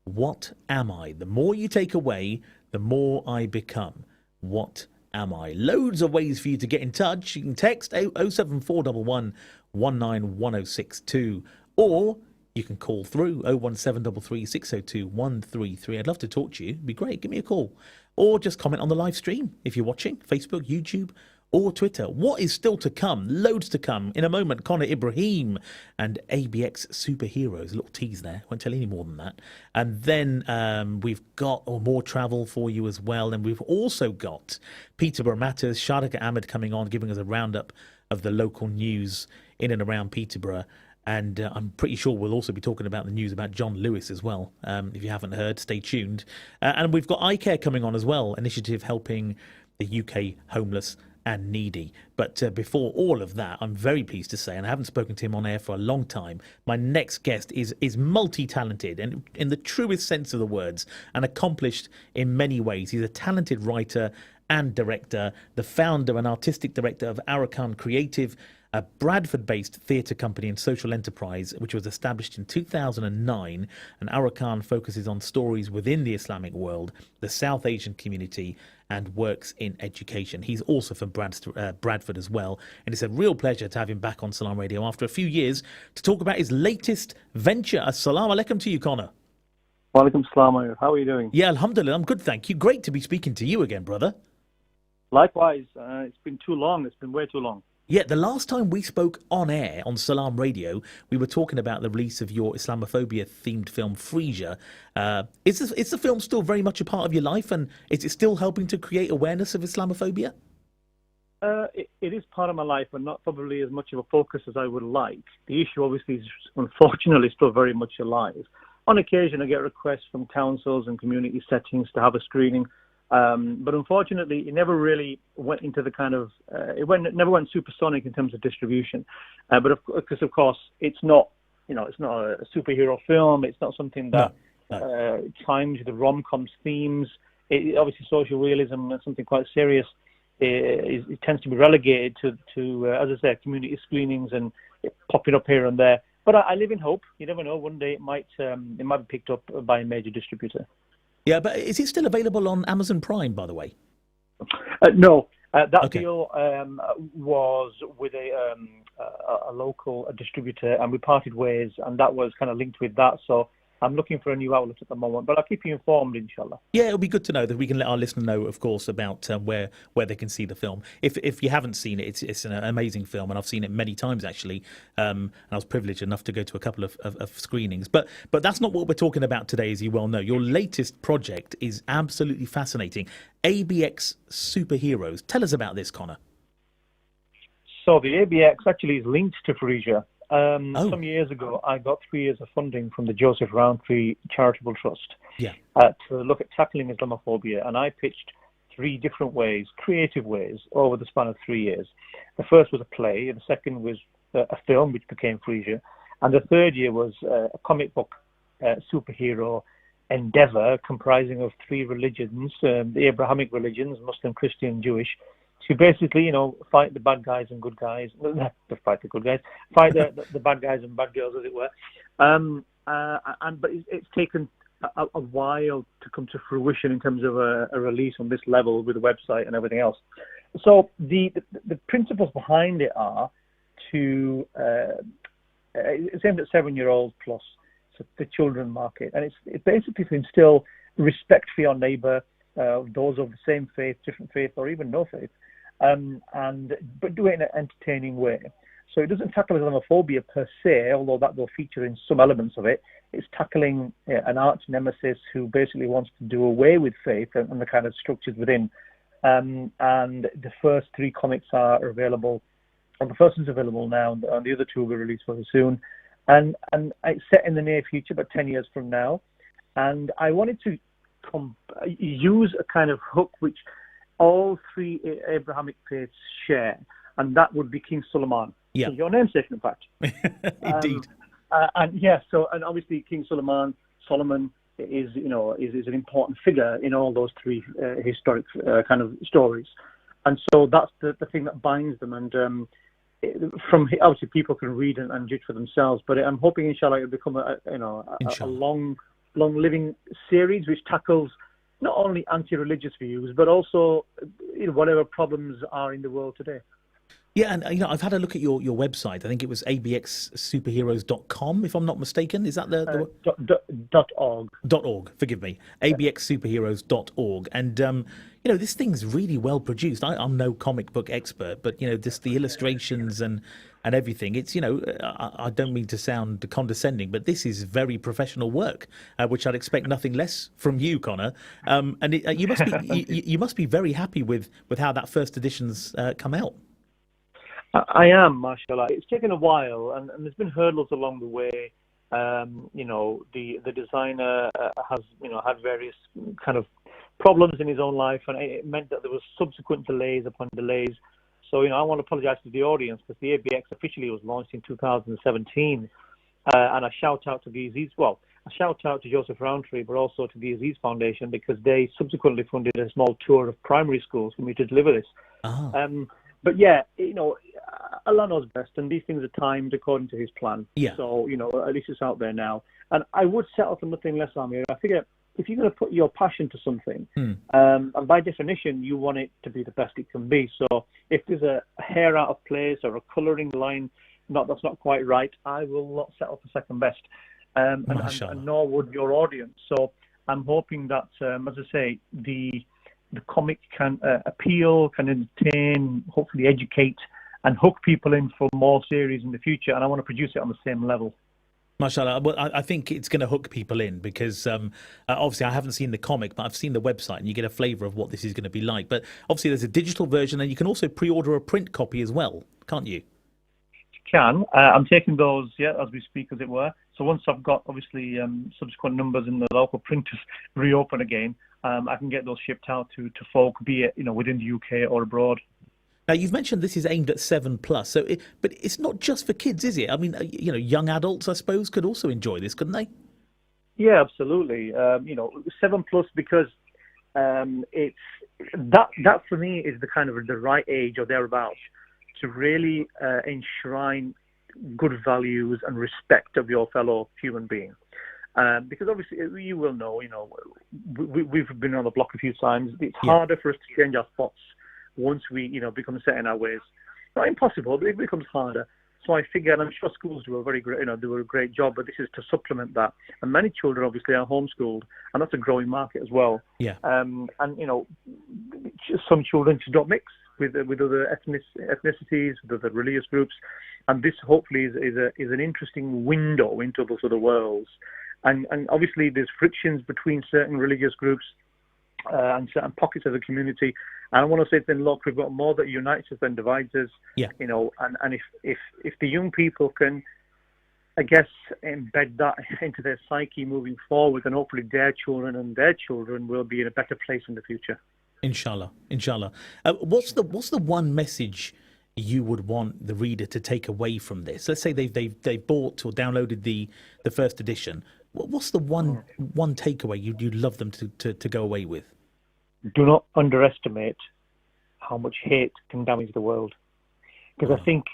What am I? The more you take away, the more I become. What am I? Loads of ways for you to get in touch. You can text 07411 191062, or you can call through 01733 602 133. I'd love to talk to you. It'd be great. Give me a call. Or just comment on the live stream if you're watching, Facebook, YouTube, or Twitter. What is still to come? Loads to come. In a moment, Connor Ibrahim and ABX Superheroes. A little tease there. Won't tell you any more than that. And then we've got more travel for you as well. And we've also got Peterborough Matters, Shadika Ahmed coming on, giving us a roundup of the local news in and around Peterborough. And I'm pretty sure we'll also be talking about the news about John Lewis as well. If you haven't heard, stay tuned. And we've got iCare coming on as well, initiative helping the UK homeless and needy. But before all of that, I'm very pleased to say, and I haven't spoken to him on air for a long time, my next guest is multi-talented and in the truest sense of the words, and accomplished in many ways. He's a talented writer and director, the founder and artistic director of Arakan Creative, a Bradford-based theatre company and social enterprise which was established in 2009. And Arakan focuses on stories within the Islamic world, the South Asian community, and works in education. He's also from Bradford as well. And it's a real pleasure to have him back on Salam Radio after a few years to talk about his latest venture. Assalamu alaikum to you, Connor. Walaikum salam. How are you doing? Yeah, alhamdulillah. I'm good, thank you. Great to be speaking to you again, brother. Likewise. It's been too long. It's been way too long. Yeah, the last time we spoke on air on Salam Radio, we were talking about the release of your Islamophobia-themed film, Frisia. Is the film still very much a part of your life, and is it still helping to create awareness of Islamophobia? It is part of my life, but not probably as much of a focus as I would like. The issue, obviously, is unfortunately still very much alive. On occasion, I get requests from councils and community settings to have a screening. But unfortunately, it never really went into the kind of never went supersonic in terms of distribution. Because of course, it's not a superhero film. It's not something that chimes with the rom-com's themes. Obviously, social realism and something quite serious. It tends to be relegated to as I say, community screenings and popping up here and there. But I live in hope. You never know. One day it might be picked up by a major distributor. Yeah, but is it still available on Amazon Prime, by the way? No, that deal was with a local distributor, and we parted ways, and that was kind of linked with that. So I'm looking for a new outlet at the moment, but I'll keep you informed, inshallah. Yeah, it'll be good to know that we can let our listener know, of course, about where they can see the film. If you haven't seen it, it's an amazing film, and I've seen it many times, actually. And I was privileged enough to go to a couple of screenings. But that's not what we're talking about today, as you well know. Your latest project is absolutely fascinating. ABX Superheroes. Tell us about this, Connor. So the ABX actually is linked to Frisia. Some years ago, I got 3 years of funding from the Joseph Rowntree Charitable Trust to look at tackling Islamophobia, and I pitched 3 different ways, creative ways, over the span of 3 years. The first was a play, the second was a film, which became Frisia, and the third year was a comic book superhero endeavor comprising of 3 religions, the Abrahamic religions, Muslim, Christian, Jewish, to basically, fight the bad guys and good guys. Fight the good guys. Fight the bad guys and bad girls, as it were. But it's taken a while to come to fruition in terms of a release on this level with the website and everything else. So the principles behind it are to it's aimed at 7-year-olds plus, so the children market, and it's basically to instill respect for your neighbour, those of the same faith, different faith, or even no faith, but do it in an entertaining way. So it doesn't tackle Islamophobia per se, although that will feature in some elements of it. It's tackling an arch nemesis who basically wants to do away with faith and the kind of structures within. And the first 3 comics are available. And the first one's available now, and the other 2 will be released very soon. And it's set in the near future, but 10 years from now. And I wanted to use a kind of hook which all 3 Abrahamic faiths share, and that would be King Solomon. Yeah. So your namesake, in fact. Indeed. And obviously King Solomon is an important figure in all those 3 historic kind of stories, and so that's the thing that binds them. And from obviously people can read and judge for themselves, but I'm hoping, inshallah, it'll become a long living series which tackles not only anti-religious views but also whatever problems are in the world today. Yeah, and I've had a look at your website. I think it was abxsuperheroes.com, if I'm not mistaken. Is that the .org? .org, forgive me. abxsuperheroes.org. And this thing's really well produced. I'm no comic book expert, but just the illustrations and everything. It's I don't mean to sound condescending, but this is very professional work, which I'd expect nothing less from you, Connor. And you must be you must be very happy with how that first edition's come out. I am, mashallah. It's taken a while, and there's been hurdles along the way. The designer has had various kind of problems in his own life, and it meant that there was subsequent delays upon delays. So I want to apologise to the audience, because the ABX officially was launched in 2017, and a shout out to the Aziz. Well, a shout out to Joseph Roundtree, but also to the Aziz Foundation, because they subsequently funded a small tour of primary schools for me to deliver this. But yeah, Allah knows best, and these things are timed according to His plan. Yeah. So at least it's out there now. And I would settle for nothing less, Amir. I figure if you're going to put your passion to something, and by definition, you want it to be the best it can be. So if there's a hair out of place or a colouring line that's not quite right, I will not settle for second best. And nor would your audience. So I'm hoping that, as I say, the comic can appeal, can entertain, hopefully educate, and hook people in for more series in the future. And I want to produce it on the same level. MashaAllah. Well, I think it's going to hook people in, because obviously I haven't seen the comic, but I've seen the website, and you get a flavour of what this is going to be like. But obviously there's a digital version, and you can also pre-order a print copy as well, can't you? Can. I'm taking those, as we speak, as it were. So once I've got, obviously, subsequent numbers in the local printers reopen again, I can get those shipped out to folk, be it within the UK or abroad. Now, you've mentioned this is aimed at 7+, but it's not just for kids, is it? I mean, young adults, I suppose, could also enjoy this, couldn't they? Yeah, absolutely. 7+, because it's that for me is the kind of the right age or thereabouts to really enshrine good values and respect of your fellow human being. Because obviously, you will know, we've been on the block a few times. It's harder for us to change our spots once we, become set in our ways. Not impossible, but it becomes harder. So I figure, and I'm sure schools do a very great, do a great job, but this is to supplement that. And many children obviously are homeschooled, and that's a growing market as well. Yeah. And some children just don't mix with other ethnicities, with other religious groups, and this hopefully is an interesting window into those other worlds. And obviously there's frictions between certain religious groups and certain pockets of the community. And I want to say to look, we've got more that unites us than divides us. Yeah. And if the young people can, I guess, embed that into their psyche moving forward, then hopefully their children will be in a better place in the future. Inshallah. What's the one message you would want the reader to take away from this? Let's say they've bought or downloaded the first edition. What's the one takeaway you'd love them to go away with? Do not underestimate how much hate can damage the world. Because I think,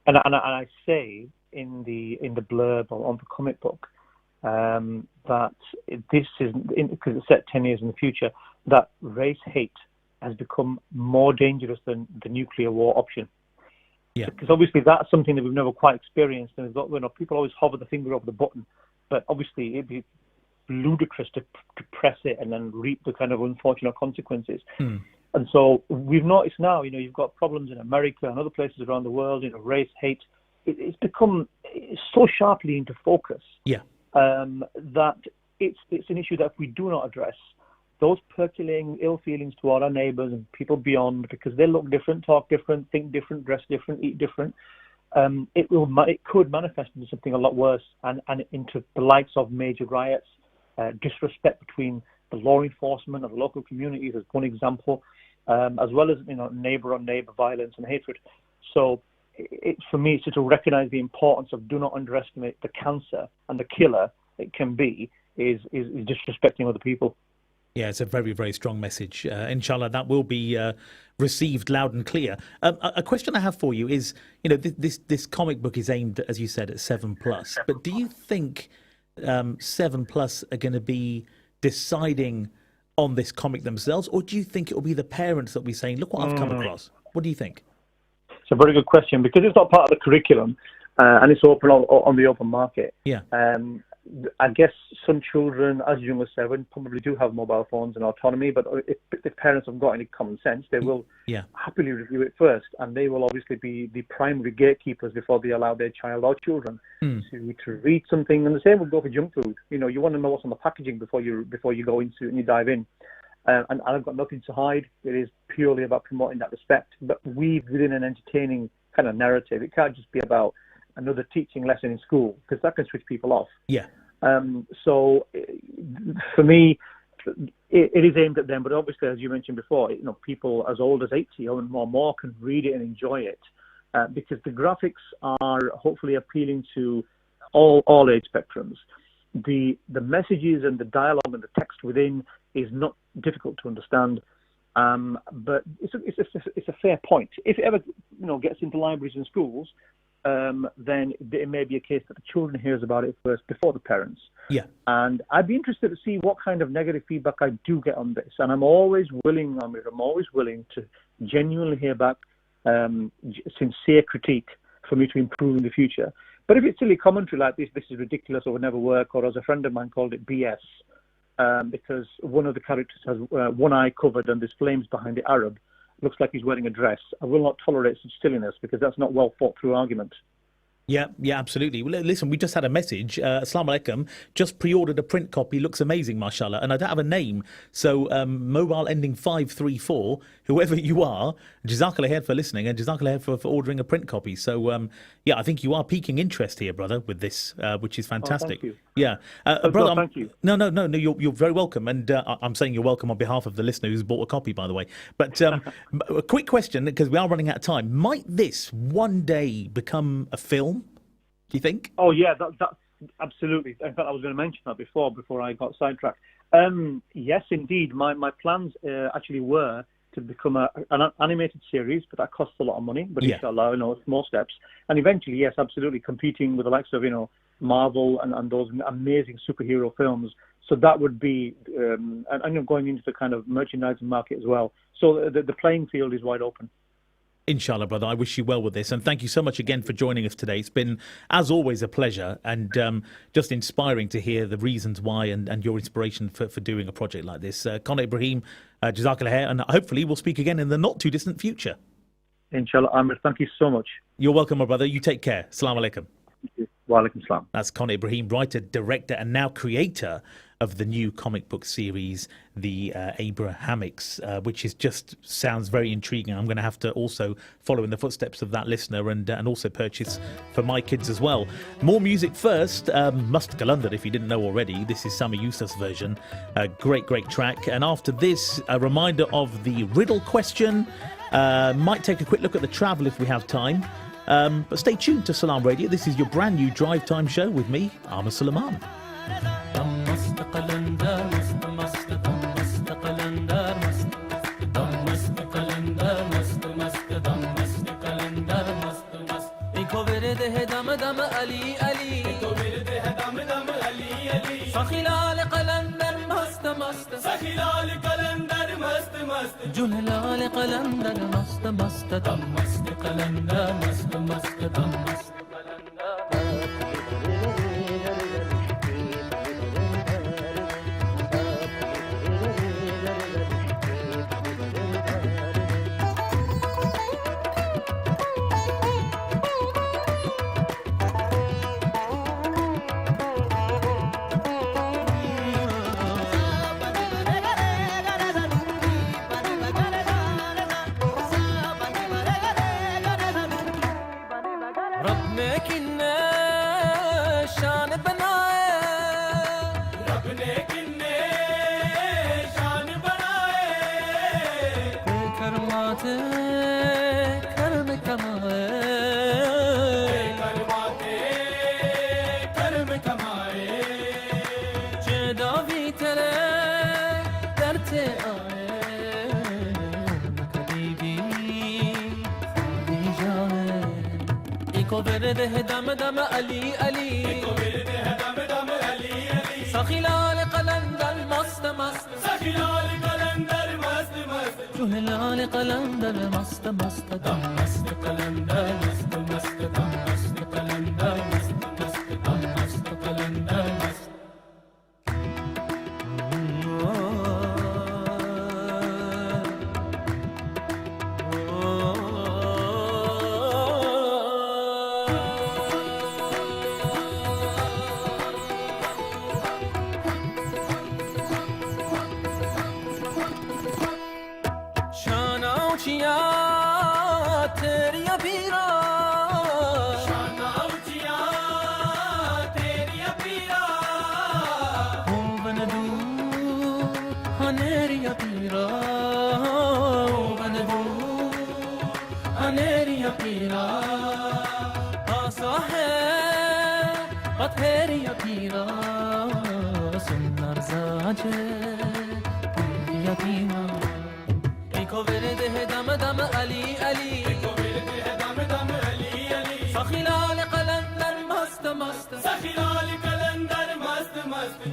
and I say in the blurb on the comic book, that this is, because it's set 10 years in the future, that race hate has become more dangerous than the nuclear war option. Because obviously that's something that we've never quite experienced, and we've got, people always hover the finger over the button, but obviously it'd be ludicrous to press it and then reap the kind of unfortunate consequences. And so we've noticed now, you've got problems in America and other places around the world, race, hate. It's become so sharply into focus that it's an issue that if we do not address, those percolating ill feelings toward our neighbours and people beyond, because they look different, talk different, think different, dress different, eat different, it could manifest into something a lot worse and into the likes of major riots, disrespect between the law enforcement and the local communities as one example, as well as neighbour-on-neighbour violence and hatred. So for me, it's to recognise the importance of do not underestimate the cancer and the killer it can be is disrespecting other people. Yeah, it's a very, very strong message. Inshallah, that will be received loud and clear. A question I have for you is, this comic book is aimed, as you said, at 7+. But do you think 7+ are going to be deciding on this comic themselves, or do you think it will be the parents that will be saying, look what I've come across? What do you think? It's a very good question, because it's not part of the curriculum and it's open on the open market. Yeah. I guess some children as young as 7 probably do have mobile phones and autonomy, but if parents have got any common sense, they will happily review it first, and they will obviously be the primary gatekeepers before they allow their child or children to read something. And the same would go for junk food. You want to know what's on the packaging before you go into it and you dive in. And I've got nothing to hide. It is purely about promoting that respect, but weaved within an entertaining kind of narrative. It can't just be about another teaching lesson in school, because that can switch people off. Yeah. So for me, it is aimed at them, but obviously, as you mentioned before, people as old as 80 or more can read it and enjoy it, because the graphics are hopefully appealing to all age spectrums. The messages and the dialogue and the text within is not difficult to understand, but it's a fair point. If it ever gets into libraries and schools, then it may be a case that the children hears about it first before the parents. Yeah. And I'd be interested to see what kind of negative feedback I do get on this. And I'm always willing, Amir, to genuinely hear back sincere critique for me to improve in the future. But if it's silly commentary like this is ridiculous or would never work, or as a friend of mine called it, BS, because one of the characters has one eye covered and there's flames behind the Arab, looks like he's wearing a dress, I will not tolerate such silliness, because that's not well thought through argument. Yeah, absolutely. Well, listen, we just had a message. Assalamu alaikum. Just pre-ordered a print copy. Looks amazing, mashallah. And I don't have a name. So mobile ending 534, whoever you are, jazakallah khair for listening, and jazakallah khair for ordering a print copy. So, I think you are piquing interest here, brother, with this, which is fantastic. Oh, thank you. Yeah. Brother, thank you. No, you're very welcome. And I'm saying you're welcome on behalf of the listener who's bought a copy, by the way. But a quick question, because we are running out of time. Might this one day become a film? Do you think? Oh yeah, that absolutely. In fact, I was going to mention that before I got sidetracked. Yes, indeed. My plans actually were to become an animated series, but that costs a lot of money. But inshallah, small steps. And eventually, yes, absolutely, competing with the likes of Marvel and those amazing superhero films. So that would be, and going into the kind of merchandising market as well. So the playing field is wide open. Inshallah, brother, I wish you well with this. And thank you so much again for joining us today. It's been, as always, a pleasure, and just inspiring to hear the reasons why and your inspiration for doing a project like this. Connor Ibrahim, jazakallah khair, and hopefully we'll speak again in the not-too-distant future. Inshallah, Amir, thank you so much. You're welcome, my brother. You take care. Assalamu alaikum. Wa alaikum salam. That's Connor Ibrahim, writer, director, and now creator of the new comic book series, The Abrahamics, which sounds very intriguing. I'm going to have to also follow in the footsteps of that listener and also purchase for my kids as well. More music first. Must Galandar, if you didn't know already. This is Sami Yusuf's version. Great track. And after this, a reminder of the riddle question. Might take a quick look at the travel if we have time. But stay tuned to Salam Radio. This is your brand new drive time show with me, Amir Suleiman. خلال قلندر मस्त मस्त जुललाल कलंदर मस्त मस्त दम मस्त कलंदर मस्त मस्त दम मस्त دم دم علي علي دم دم علي علي سخيلال قلندر مست مست سخيلال قلندر مست مست جهلال قلندر مست مست دم مست قلندر مست مست دم مست قلندر مست مست دم مست قلندر مست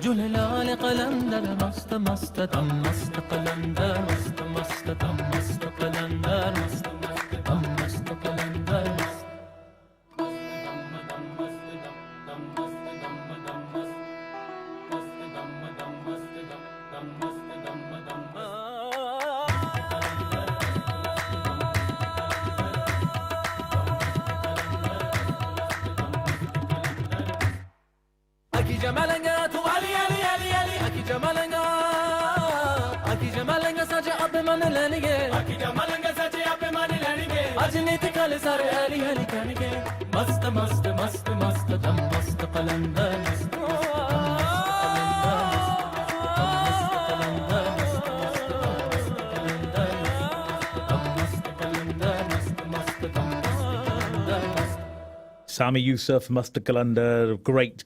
जुललाल कलंदर मस्त मस्त दम मस्त कलंदर मस्त मस्त दम मस्त कलंदर मस्त मस्त दम मस्त कलंदर मस्त सारे हरी हरी कणके मस्त मस्त मस्त मस्त दम मस्त कलंदर मस्त Sami Yusuf, Musta Kalanda, great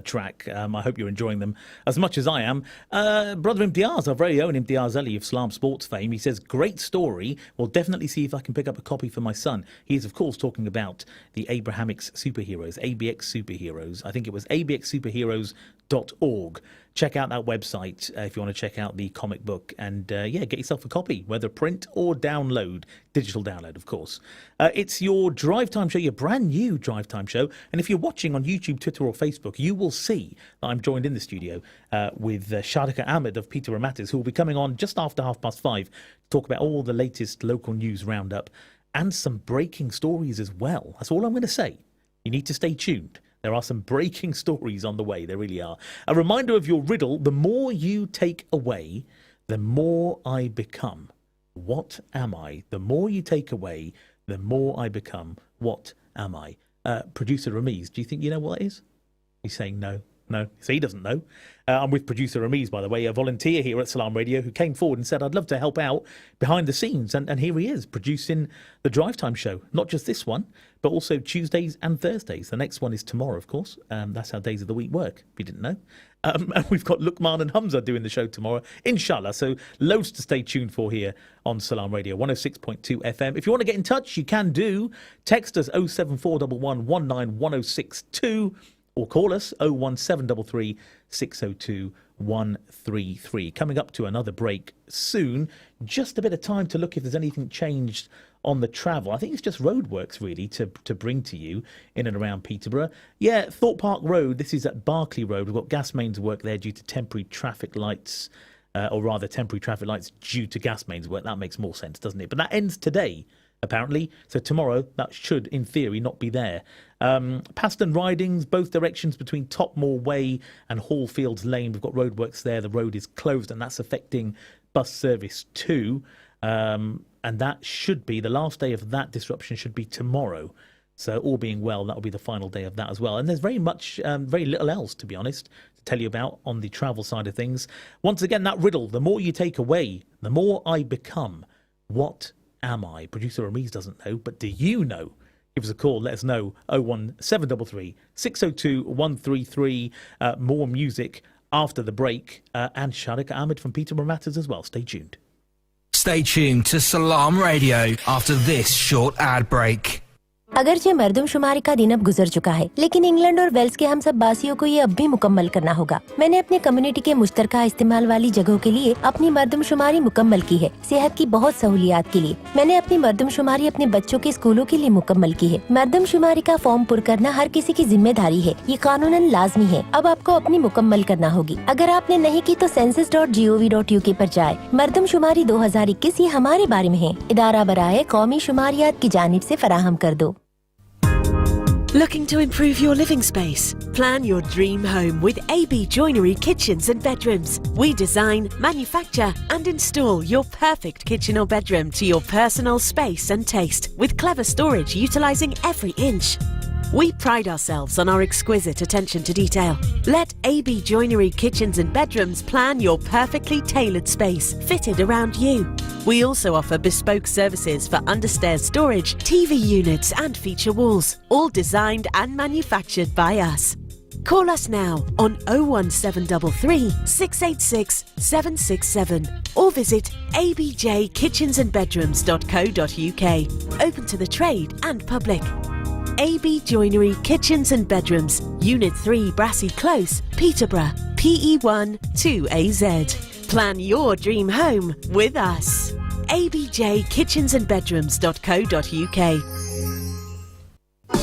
track. I hope you're enjoying them as much as I am. Brother Imtiaz, our very own Imtiaz Ali of Slam Sports fame, he says, great story. We'll definitely see if I can pick up a copy for my son. He is, of course, talking about the Abrahamics superheroes, ABX superheroes. I think it was abxsuperheroes.org. Check out that website if you want to check out the comic book and, get yourself a copy, whether print or download. Digital download, of course. It's your Drive Time show, your brand new Drive Time show. And if you're watching on YouTube, Twitter or Facebook, you will see that I'm joined in the studio with Shadika Ahmed of Peterborough Matters, who will be coming on just after 5:30 to talk about all the latest local news roundup and some breaking stories as well. That's all I'm going to say. You need to stay tuned. There are some breaking stories on the way. There really are. A reminder of your riddle: the more you take away, the more I become. What am I? The more you take away, the more I become. What am I? Producer Ramiz, do you think you know what it is? He's saying no. No, so he doesn't know. I'm with producer Ramiz, by the way, a volunteer here at Salam Radio who came forward and said, I'd love to help out behind the scenes. And here he is, producing the Drive Time show. Not just this one, but also Tuesdays and Thursdays. The next one is tomorrow, of course. That's how days of the week work, if you didn't know. And we've got Luqman and Hamza doing the show tomorrow, inshallah. So loads to stay tuned for here on Salam Radio, 106.2 FM. If you want to get in touch, you can do. Text us 07411 191062. or call us 01733 602 133. Coming up to another break soon. Just a bit of time to look if there's anything changed on the travel. I think it's just roadworks really to bring to you in and around Peterborough. Yeah, Thorpe Park Road, this is at Barclay Road. We've got gas mains work there due to temporary traffic lights, or rather temporary traffic lights due to gas mains work. That makes more sense, doesn't it? But that ends today, apparently. So tomorrow, that should, in theory, not be there. Paston Ridings, both directions between Topmore Way and Hallfields Lane. We've got roadworks there. The road is closed, and that's affecting bus service too. And that should be, the last day of that disruption should be tomorrow. So all being well, that will be the final day of that as well. And there's very little else, to be honest, to tell you about on the travel side of things. Once again, that riddle, the more you take away, the more I become. What am I? Producer Amir doesn't know, but do you know? Give us a call, let us know. 01733 602 133. More music after the break. And Sharika Ahmed from Peterborough Matters as well. Stay tuned. Stay tuned to Salam Radio after this short ad break. अगरचे मर्दमशुमारी का दिन अब गुजर चुका है, लेकिन England और Wales के हम सब बासियों को ये अब भी मुकम्मल करना होगा। मैंने अपने कम्युनिटी के मुश्तरका इस्तेमाल वाली जगहों के लिए अपनी मर्दमशुमारी मुकम्मल की है, सेहत की बहुत सहूलियात के लिए। मैंने अपनी मर्दमशुमारी अपने बच्चों के स्कूलों के लिए मुकम्मल की है। मर्दमशुमारी का फॉर्म पुर करना हर किसी की जिम्मेदारी है, ये कानूनन लाजमी है। अब आपको अपनी मुकम्मल करना होगी। अगर आपने नहीं की तो census.gov.uk पर जाए। मर्दमशुमारी 2021 ये हमारे बारे में है। इदारा बराए कौमी शुमारियात की जानिब से फराहम कर दो। Looking to improve your living space? Plan your dream home with AB Joinery Kitchens and Bedrooms. We design, manufacture and install your perfect kitchen or bedroom to your personal space and taste with clever storage utilising every inch. We pride ourselves on our exquisite attention to detail. Let AB Joinery Kitchens and Bedrooms plan your perfectly tailored space fitted around you. We also offer bespoke services for understairs storage, TV units and feature walls, all designed and manufactured by us. Call us now on 01733 686 767 or visit abjkitchensandbedrooms.co.uk. Open to the trade and public. AB Joinery Kitchens and Bedrooms, Unit 3 Brassey Close, Peterborough, PE1 2AZ. Plan your dream home with us. abjkitchensandbedrooms.co.uk.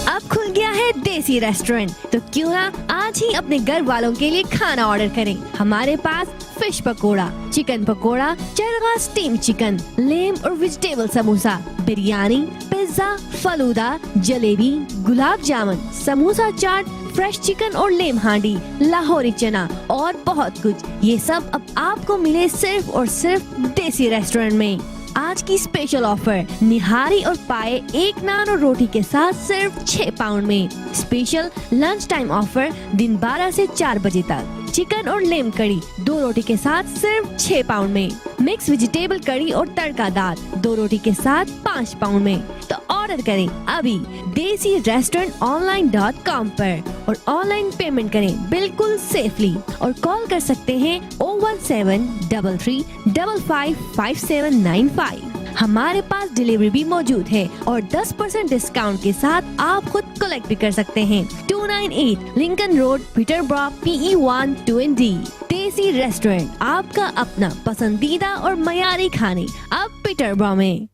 अब खुल गया है देसी restaurant, तो क्यों ना आज ही अपने घर वालों के लिए खाना ऑर्डर करें। हमारे पास fish pakora, chicken pakora, chargha steam chicken, lamb और vegetable samosa, biryani, pizza, falooda, jalebi, gulab jamun, samosa chaat, fresh chicken और लेम हांडी, लाहौरी चना और बहुत कुछ। ये सब अब आपको मिले सिर्फ और सिर्फ देसी रेस्टोरेंट में। आज की स्पेशल ऑफर, निहारी और पाए एक नान और रोटी के साथ सिर्फ 6 पाउंड में। स्पेशल लंच टाइम ऑफर दिन 12 से 4 बजे तक। चिकन और लेम कड़ी 2 रोटी के साथ सिर्फ 6 पाउंड में। मिक्स वेजिटेबल कड़ी और तड़का दाल 2 रोटी के साथ 5 पाउंड में। तो ऑर्डर करें अभी देसी रेस्टोरेंट online.com पर और ऑनलाइन पेमेंट करें बिल्कुल सेफली और कॉल कर सकते हैं 01733555795। हमारे पास डिलीवरी भी मौजूद है और 10% डिस्काउंट के साथ आप खुद कलेक्ट भी कर सकते हैं। 298 Lincoln road, Peterborough, PE1 2ND। देसी रेस्टोरेंट, आपका अपना पसंदीदा और मयारी खाने अब पीटरबरा में।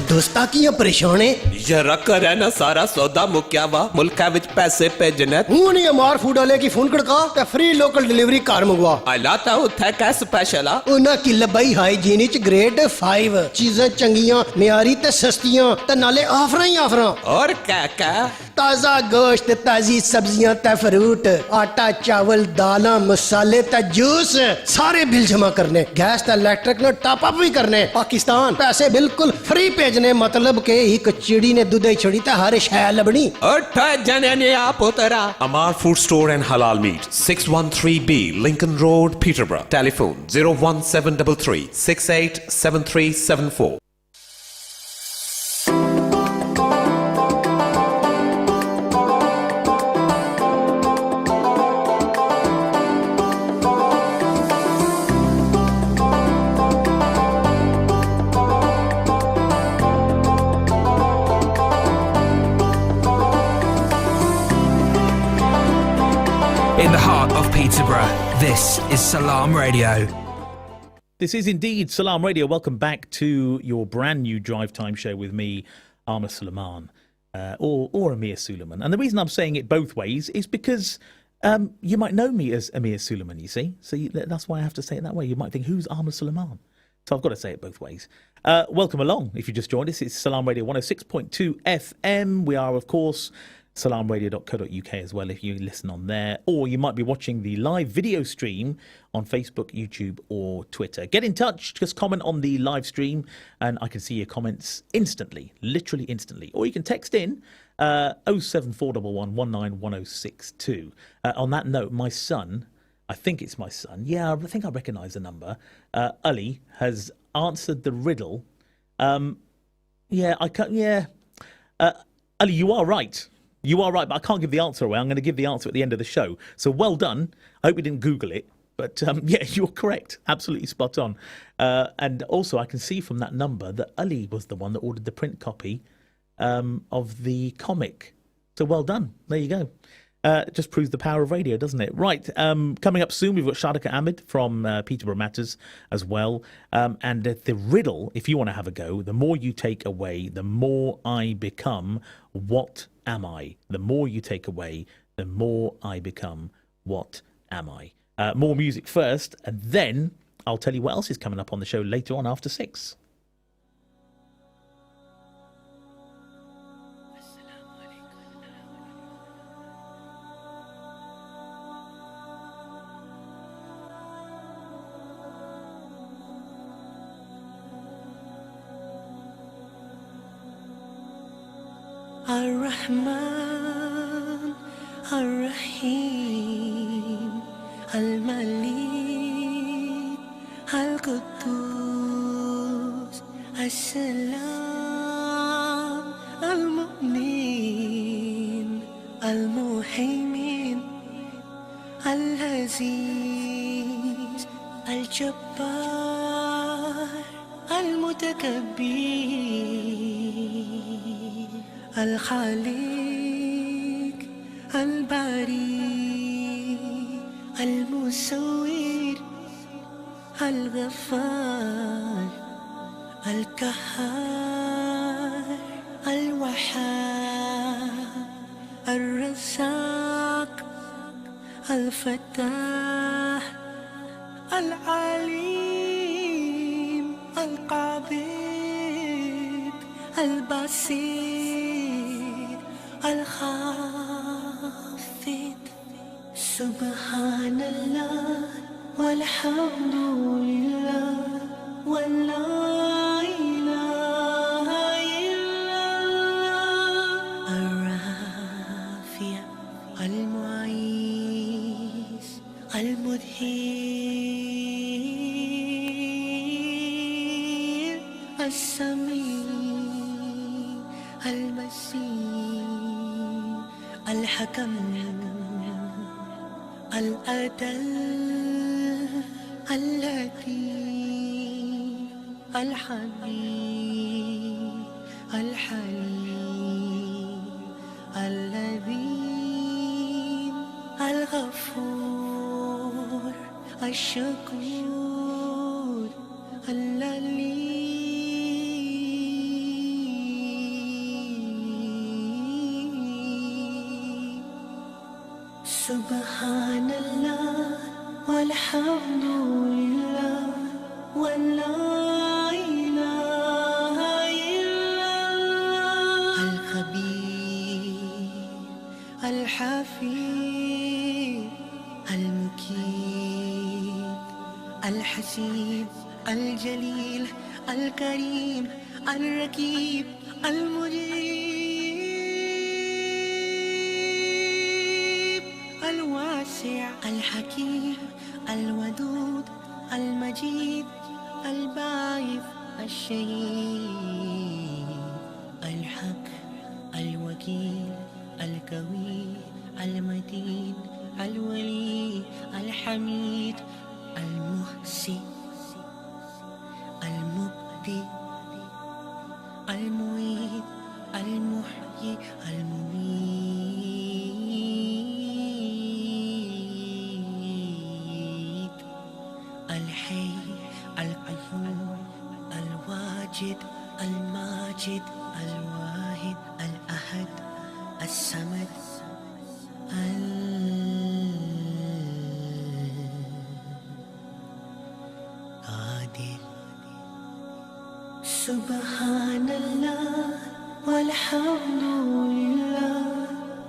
दोस्ता की परेशान है जरा कर ना सारा सौदा मुक्या वा मुल्का विच पैसे भेजने हूं नहीं अमार फूड वाले की फोन खड़का ते फ्री लोकल डिलीवरी कार मंगवा अला ता उथे कै स्पेशल आ उना की लबई हाइजीन च ग्रेड 5 चीजें चंगियां म्यारी ते सस्तियां ते नाले ऑफरां ही ऑफरां और क्या ताजा गोश्त, ताजी सब्जियां ते फ्रूट, आटा चावल दालां मसाले ते जूस सारे बिल जमा करने, गैस ते इलेक्ट्रिक ने टॉप अप भी करने। पाकिस्तान पैसे बिल्कुल फ्री भेजने, मतलब के एक चिड़ी ने दूध छड़ी ते हर शय लबनी। जने ने आप उतरा Amar Food Store and Halal Meat, 613B Lincoln Road, Peterborough. Telephone 01733 687374. in the heart of Peterborough. This is Salam Radio. This is indeed Salam Radio. Welcome back to your brand new drive time show with me, Amir Suleiman, or Amir Suleiman. And the reason I'm saying it both ways is because you might know me as Amir Suleiman, you see. So that's why I have to say it that way. You might think, who's Amir Suleiman? So I've got to say it both ways. Welcome along. If you just joined us, it's Salam Radio 106.2 FM. We are, of course, salamradio.co.uk as well if you listen on there. Or you might be watching the live video stream on Facebook, YouTube or Twitter. Get in touch. Just comment on the live stream and I can see your comments instantly, literally instantly. Or you can text in 07411 191062. On that note, my son, I think it's my son. Yeah, I think I recognise the number. Ali has answered the riddle. Ali, you are right. You are right, but I can't give the answer away. I'm going to give the answer at the end of the show. So well done. I hope you didn't Google it. But yeah, you're correct. Absolutely spot on. And also, I can see from that number that Ali was the one that ordered the print copy of the comic. So well done. There you go. It just proves the power of radio, doesn't it? Right. Coming up soon, we've got Shadika Ahmed from Peterborough Matters as well. And the riddle, if you want to have a go, the more you take away, the more I become. What am I? The more you take away, the more I become. What am I? More music first, and then I'll tell you what else is coming up on the show later on after 6. الرحمن الرحيم الملك القدوس السلام المؤمن المهيمن العزيز الجبار المتكبر الخالق الباري المصور الغفار القهار الوهاب الرزاق الفتاح العليم القابض البصير الخافض سبحان الله والحمد لله ولا إله إلا الله الرافع المعيز المدهر السميع المسيح الحكم العدل اللطيف الحبيب الحليم اللذيذ الغفور الشكور اللليم سبحان الله والحمد لله ولا إله إلا الله الخبير الحفيظ المكيد الحسيب الجليل الكريم الرقيب المجيب الواسع الحكيم الودود المجيد الباعث الشهيد الحق الوكيل القوي المتين الولي الحميد المحسن المبدئ المعيد المحيي المميت الصمد القادر سبحان الله والحمد لله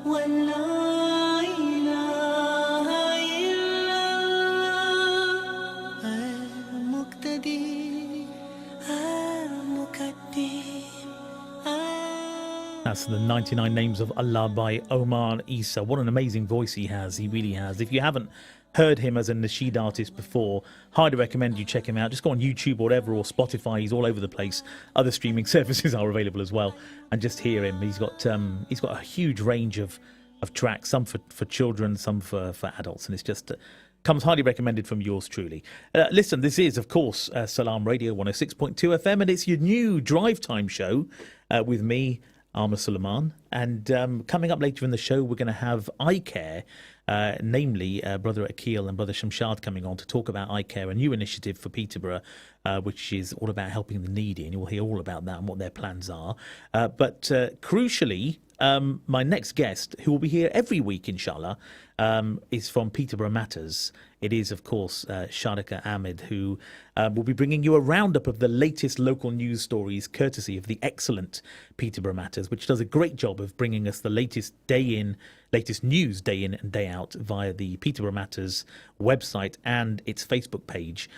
ولا إله إلا الله المقتدر المقدم. That's the 99 Names of Allah by Omar Isa. What an amazing voice he has. He really has. If you haven't heard him as a Nasheed artist before, highly recommend you check him out. Just go on YouTube or whatever, or Spotify. He's all over the place. Other streaming services are available as well. And just hear him. He's got a huge range of tracks, some for children, some for adults. And it's just comes highly recommended from yours truly. Listen, this is, of course, Salam Radio 106.2 FM, and it's your new drive time show with me, Amir Suleiman. And coming up later in the show, we're going to have eye care, namely Brother Akil and Brother Shamshad coming on to talk about eye care, a new initiative for Peterborough, which is all about helping the needy. And you'll hear all about that and what their plans are. But crucially, my next guest, who will be here every week, inshallah, is from Peterborough Matters. It is, of course, Sharika Ahmed, who will be bringing you a roundup of the latest local news stories, courtesy of the excellent Peterborough Matters, which does a great job of bringing us the latest news day in and day out via the Peterborough Matters website and its Facebook page,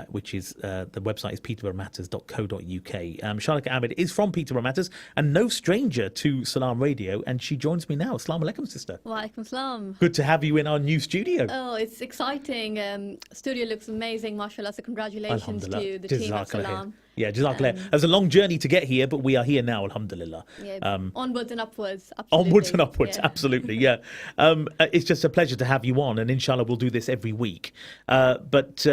which is the website is peterboroughmatters.co.uk. Sharika Ahmed is from Peterborough Matters and no stranger to Salam Radio, and she joins me now. Assalamu alaikum, sister. Wa alaikum salam. Good to have you in our new studio. Oh, it's exciting. Studio looks amazing, mashallah. So congratulations to the team at Salam. Yeah, jazakallah. It was a long journey to get here, but we are here now, alhamdulillah. Yeah, onwards and upwards. Absolutely. Onwards and upwards, absolutely, yeah. It's just a pleasure to have you on, and inshallah we'll do this every week. But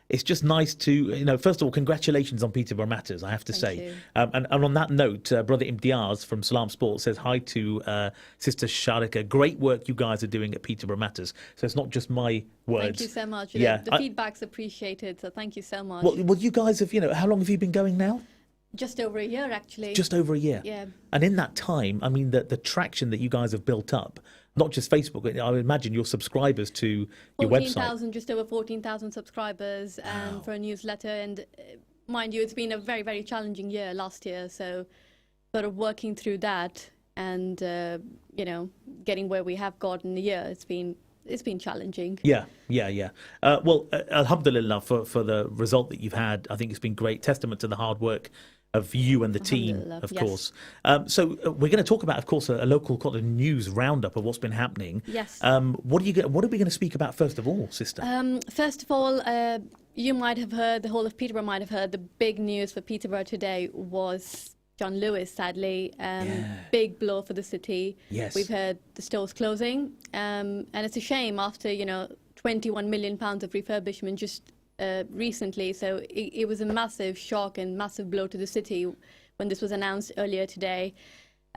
it's just nice to, first of all, congratulations on Peterborough Matters, I have to say. And on that note, Brother Imtiaz from Salam Sports says hi to Sister Sharika. Great work you guys are doing at Peterborough Matters. So it's not just my words. Thank you so much. Yeah, the feedback's appreciated, so thank you so much. Well, you guys have, how long have you been going now? Just over a year, actually. Just over a year. Yeah. And in that time, I mean, the traction that you guys have built up, not just Facebook, I would imagine your subscribers to your website. Just over 14,000 subscribers for a newsletter. And mind you, it's been a very, very challenging year last year. So sort of working through that and, getting where we have got in the year, it's been challenging. Yeah. Well, alhamdulillah for the result that you've had. I think it's been great. Testament to the hard work of you and the team, of course. So we're going to talk about, of course, a local kind of news roundup of what's been happening. Yes. What are we going to speak about first of all, sister? First of all, you might have heard, the whole of Peterborough might have heard, the big news for Peterborough today was John Lewis, sadly. Big blow for the city. Yes. We've heard the stores closing. And it's a shame after, £21 million of refurbishment just recently. So it was a massive shock and massive blow to the city when this was announced earlier today.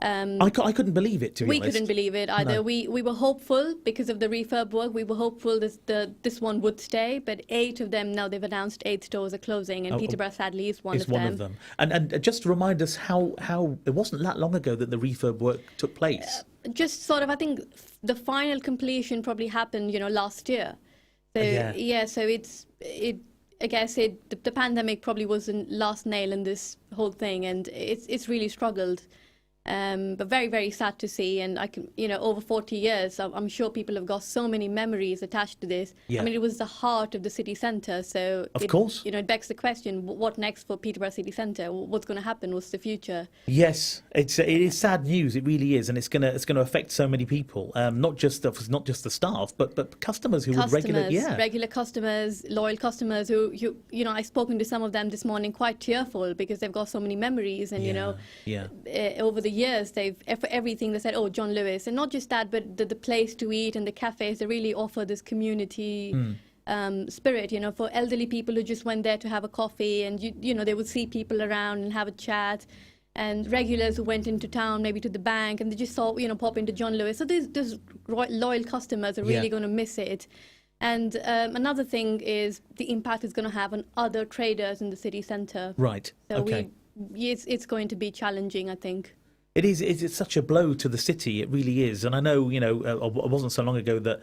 I couldn't believe it, to be honest. We couldn't believe it either. No. We were hopeful because of the refurb work. We were hopeful this one would stay, but 8 of them now, they've announced 8 stores are closing, and Peterborough sadly is one of them. And just to remind us how it wasn't that long ago that the refurb work took place. Just sort of, I think the final completion probably happened, last year. So so I guess the pandemic probably was the last nail in this whole thing, and it's really struggled. But very, very sad to see. And I can, over 40 years, I'm sure people have got so many memories attached to this. Yeah. I mean, it was the heart of the city centre. So, of course, it begs the question: what next for Peterborough City Centre? What's going to happen? What's the future? Yes, it is sad news. It really is, and it's going to affect so many people. Not just the staff, but customers who would regular customers, loyal customers who I've spoken to some of them this morning, quite tearful because they've got so many memories, and over the years for everything they said, oh, John Lewis, and not just that, but the place to eat and the cafes, they really offer this community spirit, for elderly people who just went there to have a coffee, and they would see people around and have a chat, and regulars who went into town, maybe to the bank, and they just saw pop into John Lewis. So these loyal customers are really going to miss it. And another thing is the impact it's going to have on other traders in the city centre. Right. So okay. it's going to be challenging, I think. It is. It's such a blow to the city. It really is. And I know, it wasn't so long ago that,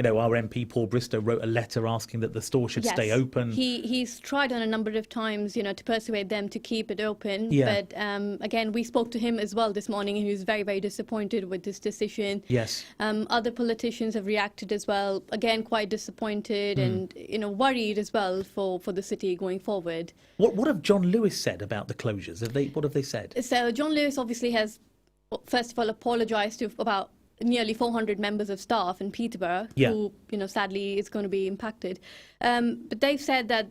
our MP Paul Bristow wrote a letter asking that the store should stay open. He's tried on a number of times, to persuade them to keep it open. Yeah. But again, we spoke to him as well this morning, and he was very, very disappointed with this decision. Yes. Other politicians have reacted as well. Again, quite disappointed and worried as well for the city going forward. What have John Lewis said about the closures? What have they said? So John Lewis obviously has, first of all, apologised to about nearly 400 members of staff in Peterborough who, sadly is going to be impacted. But they've said that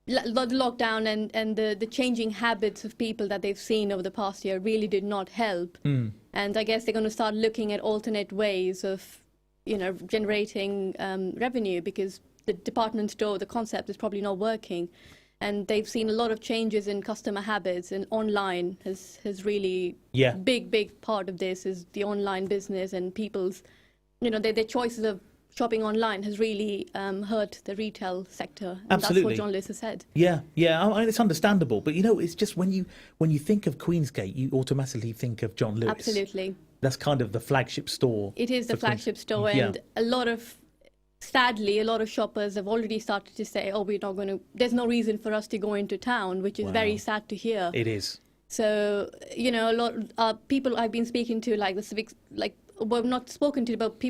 the lockdown and the changing habits of people that they've seen over the past year really did not help. And I guess they're going to start looking at alternate ways of, generating revenue, because the department store, the concept is probably not working. And they've seen a lot of changes in customer habits, and online has really big part of this is the online business, and people's, their choices of shopping online has really hurt the retail sector. And Absolutely. That's what John Lewis has said. Yeah. I mean, it's understandable, but it's just when you think of Queensgate, you automatically think of John Lewis. Absolutely. That's kind of the flagship store. It is the flagship store, and sadly, a lot of shoppers have already started to say, there's no reason for us to go into town, which is very sad to hear. It is. So, a lot of people I've been speaking to, like the civics, not spoken to, but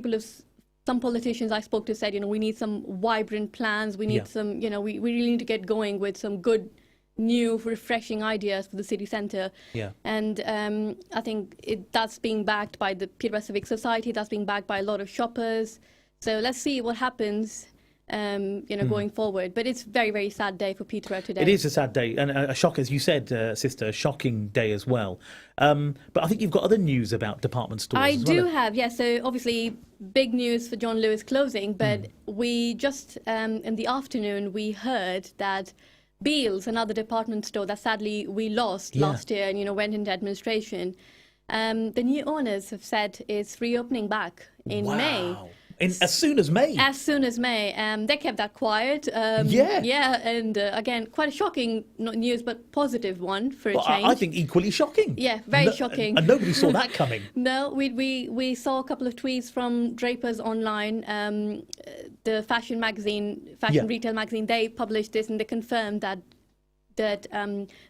some politicians I spoke to said, we need some vibrant plans. We need some, we really need to get going with some good, new, refreshing ideas for the city centre. Yeah. And I think that's being backed by the Peterborough Civic Society. That's being backed by a lot of shoppers. So let's see what happens, going forward. But it's a very, very sad day for Peterborough today. It is a sad day, and a shock, as you said, sister, a shocking day as well. But I think you've got other news about department stores I as well. do have, yes. So obviously, big news for John Lewis closing, but we just, in the afternoon, we heard that Beals, another department store that sadly we lost last year and, went into administration, the new owners have said it's reopening back in May. As soon as May? As soon as May. They kept that quiet. Yeah, and again, quite a shocking news, but positive one for a change. I think equally shocking. Yeah, very shocking. And nobody saw that coming. No, we saw a couple of tweets from Drapers Online, the fashion retail magazine. They published this and they confirmed that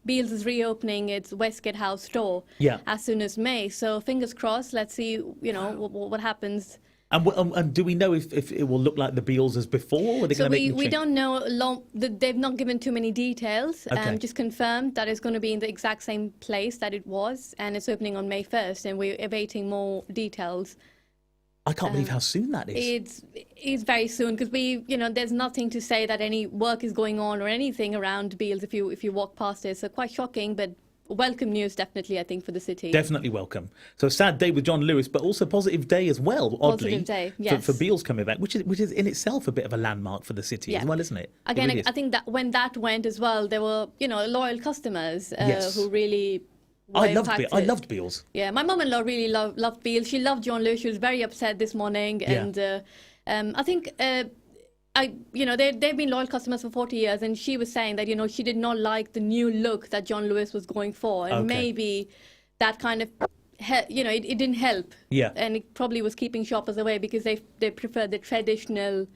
Beals is reopening its Westgate House store as soon as May. So fingers crossed. Let's see, what happens. And do we know if it will look like the Beals as before? Or are they going to make we don't know. They've not given too many details. Okay. Just confirmed that it's going to be in the exact same place that it was, and it's opening on May 1st, and we're awaiting more details. I can't believe how soon that is. It's very soon, because there's nothing to say that any work is going on or anything around Beals if you walk past it. So quite shocking, but welcome news, definitely, I think, for the city. Definitely welcome. So sad day with John Lewis, but also positive day as well, oddly. Positive day, yes. For Beals coming back, which is in itself a bit of a landmark for the city as well, isn't it? Again, really I think that when that went as well, there were, loyal customers who really I loved Beals. Yeah, my mum-in-law really loved Beals. She loved John Lewis. She was very upset this morning. And I think... they've been loyal customers for 40 years, and she was saying that, she did not like the new look that John Lewis was going for. And maybe that kind of, it didn't help. Yeah. And it probably was keeping shoppers away because they prefer the traditional,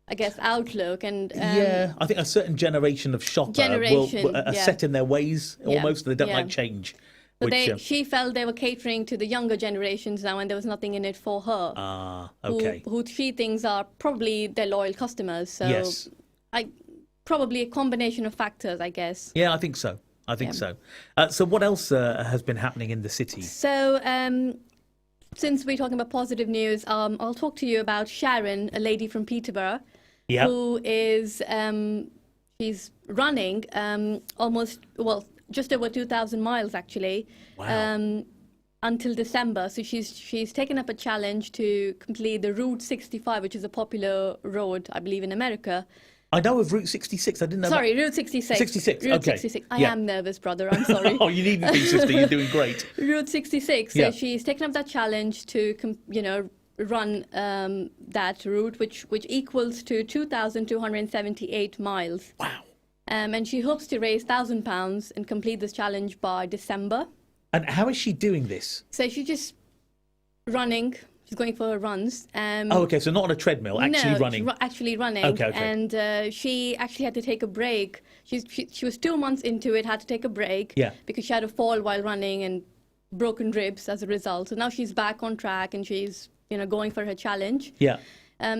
I guess, outlook. And I think a certain generation of shopper are set in their ways almost. They don't like change. But she felt they were catering to the younger generations now, and there was nothing in it for her. Okay. Who she thinks are probably their loyal customers. So probably a combination of factors, I guess. Yeah, I think so. So what else has been happening in the city? So since we're talking about positive news, I'll talk to you about Sharon, a lady from Peterborough, who is she's running just over 2,000 miles actually. Wow. Until December. So she's taken up a challenge to complete the Route 65, which is a popular road, I believe, in America. I know of Route 66. I didn't know. Sorry, Route 66. 66. Route okay. 66. I am nervous, brother. I'm sorry. Oh, you needn't be, sister. You're doing great. Route 66. So she's taken up that challenge to, run that route, which equals to 2,278 miles. Wow. And she hopes to raise £1,000 and complete this challenge by December. And how is she doing this? So she's just running. She's going for her runs. Okay, so not on a treadmill, actually running. Actually running. Okay. And she actually had to take a break. She was 2 months into it, had to take a break because she had a fall while running and broken ribs as a result. So now she's back on track and she's going for her challenge. Yeah.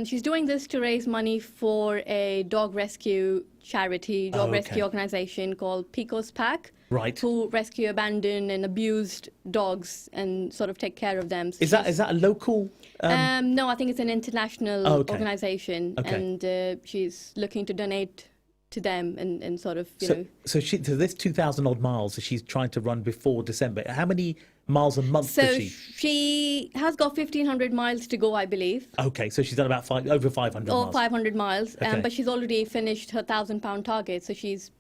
She's doing this to raise money for a dog rescue charity, rescue organization called Pico's Pack. Right. Who rescue abandoned and abused dogs and sort of take care of them. So is that a local? No, I think it's an international organization, and she's looking to donate to them and sort of So this 2,000 odd miles that she's trying to run before December. How many miles a month does she? She has got 1,500 miles to go, I believe. Okay, so she's done about over 500 miles. 500 miles, Okay. but she's already finished her 1,000-pound target. So she's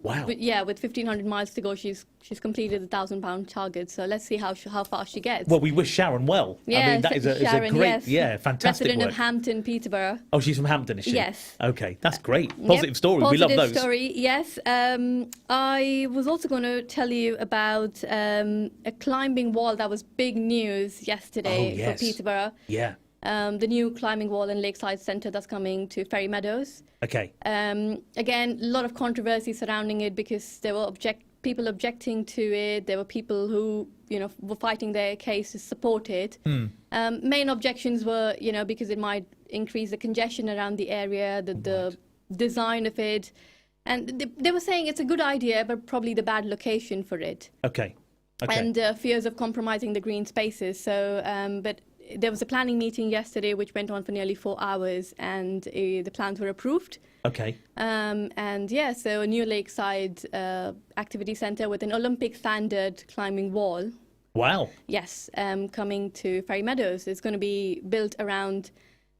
wow. with 1,500 miles to go, she's completed the 1,000-pound target. So let's see how far she gets. Well, we wish Sharon well. Yeah, I mean, that is a great, fantastic resident work. of Hampton, Peterborough. Oh, she's from Hampton, is she? Yes. Okay, that's great. Positive story. Positive We love those. story, yes. I was also going to tell you about a climbing wall that was big news yesterday for Peterborough. Yeah. The new climbing wall in Lakeside Centre that's coming to Ferry Meadows. Okay. Again, a lot of controversy surrounding it because there were people objecting to it. There were people who, were fighting their case to support it. Main objections were, because it might increase the congestion around the area, the design of it. And they were saying it's a good idea, but probably the bad location for it. Okay. And fears of compromising the green spaces. So, but there was a planning meeting yesterday which went on for nearly 4 hours, and the plans were approved. Okay. So a new lakeside activity centre with an Olympic standard climbing wall. Wow. Yes, coming to Ferry Meadows. It's going to be built around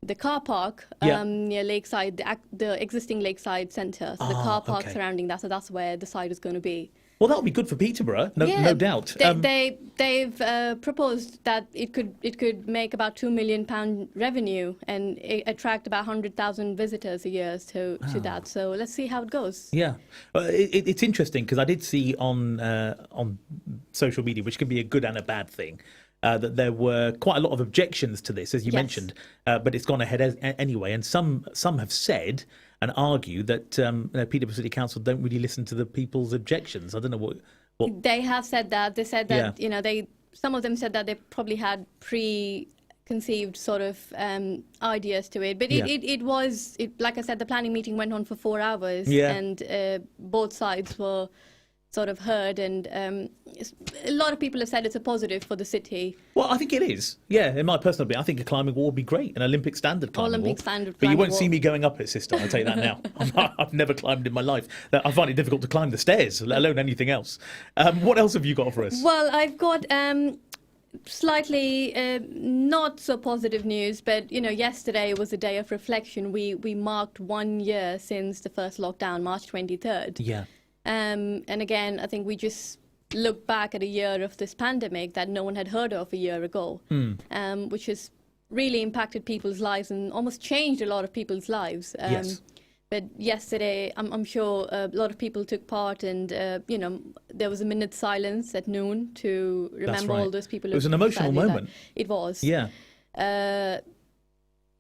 the car park near Lakeside, the existing Lakeside Centre. So the car park surrounding that. So that's where the site is going to be. Well, that'll be good for Peterborough, no doubt. They've proposed that it could make about £2 million revenue and attract about 100,000 visitors a year to that. So let's see how it goes. Yeah, it's interesting because I did see on social media, which can be a good and a bad thing, that there were quite a lot of objections to this, as you mentioned, but it's gone ahead anyway. And some have said and argue that Peterborough City Council don't really listen to the people's objections. I don't know what they have said that. They said that some of them said that they probably had preconceived sort of ideas to it. But it was like I said, the planning meeting went on for 4 hours, and both sides were sort of heard, and a lot of people have said it's a positive for the city. Well, I think it is. Yeah, in my personal opinion, I think a climbing wall would be great, an Olympic standard climbing wall. Standard but you won't wall. see me going up it, sister. I'll tell you that now. I've never climbed in my life. I find it difficult to climb the stairs, let alone anything else. What else have you got for us? Well, I've got slightly not so positive news, but yesterday was a day of reflection. We marked 1 year since the first lockdown, March 23rd. Yeah. And again, I think we just look back at a year of this pandemic that no one had heard of a year ago, which has really impacted people's lives and almost changed a lot of people's lives. Yes. But yesterday, I'm sure a lot of people took part, and there was a minute's silence at noon to remember all those people. It was an emotional moment. It was. Yeah.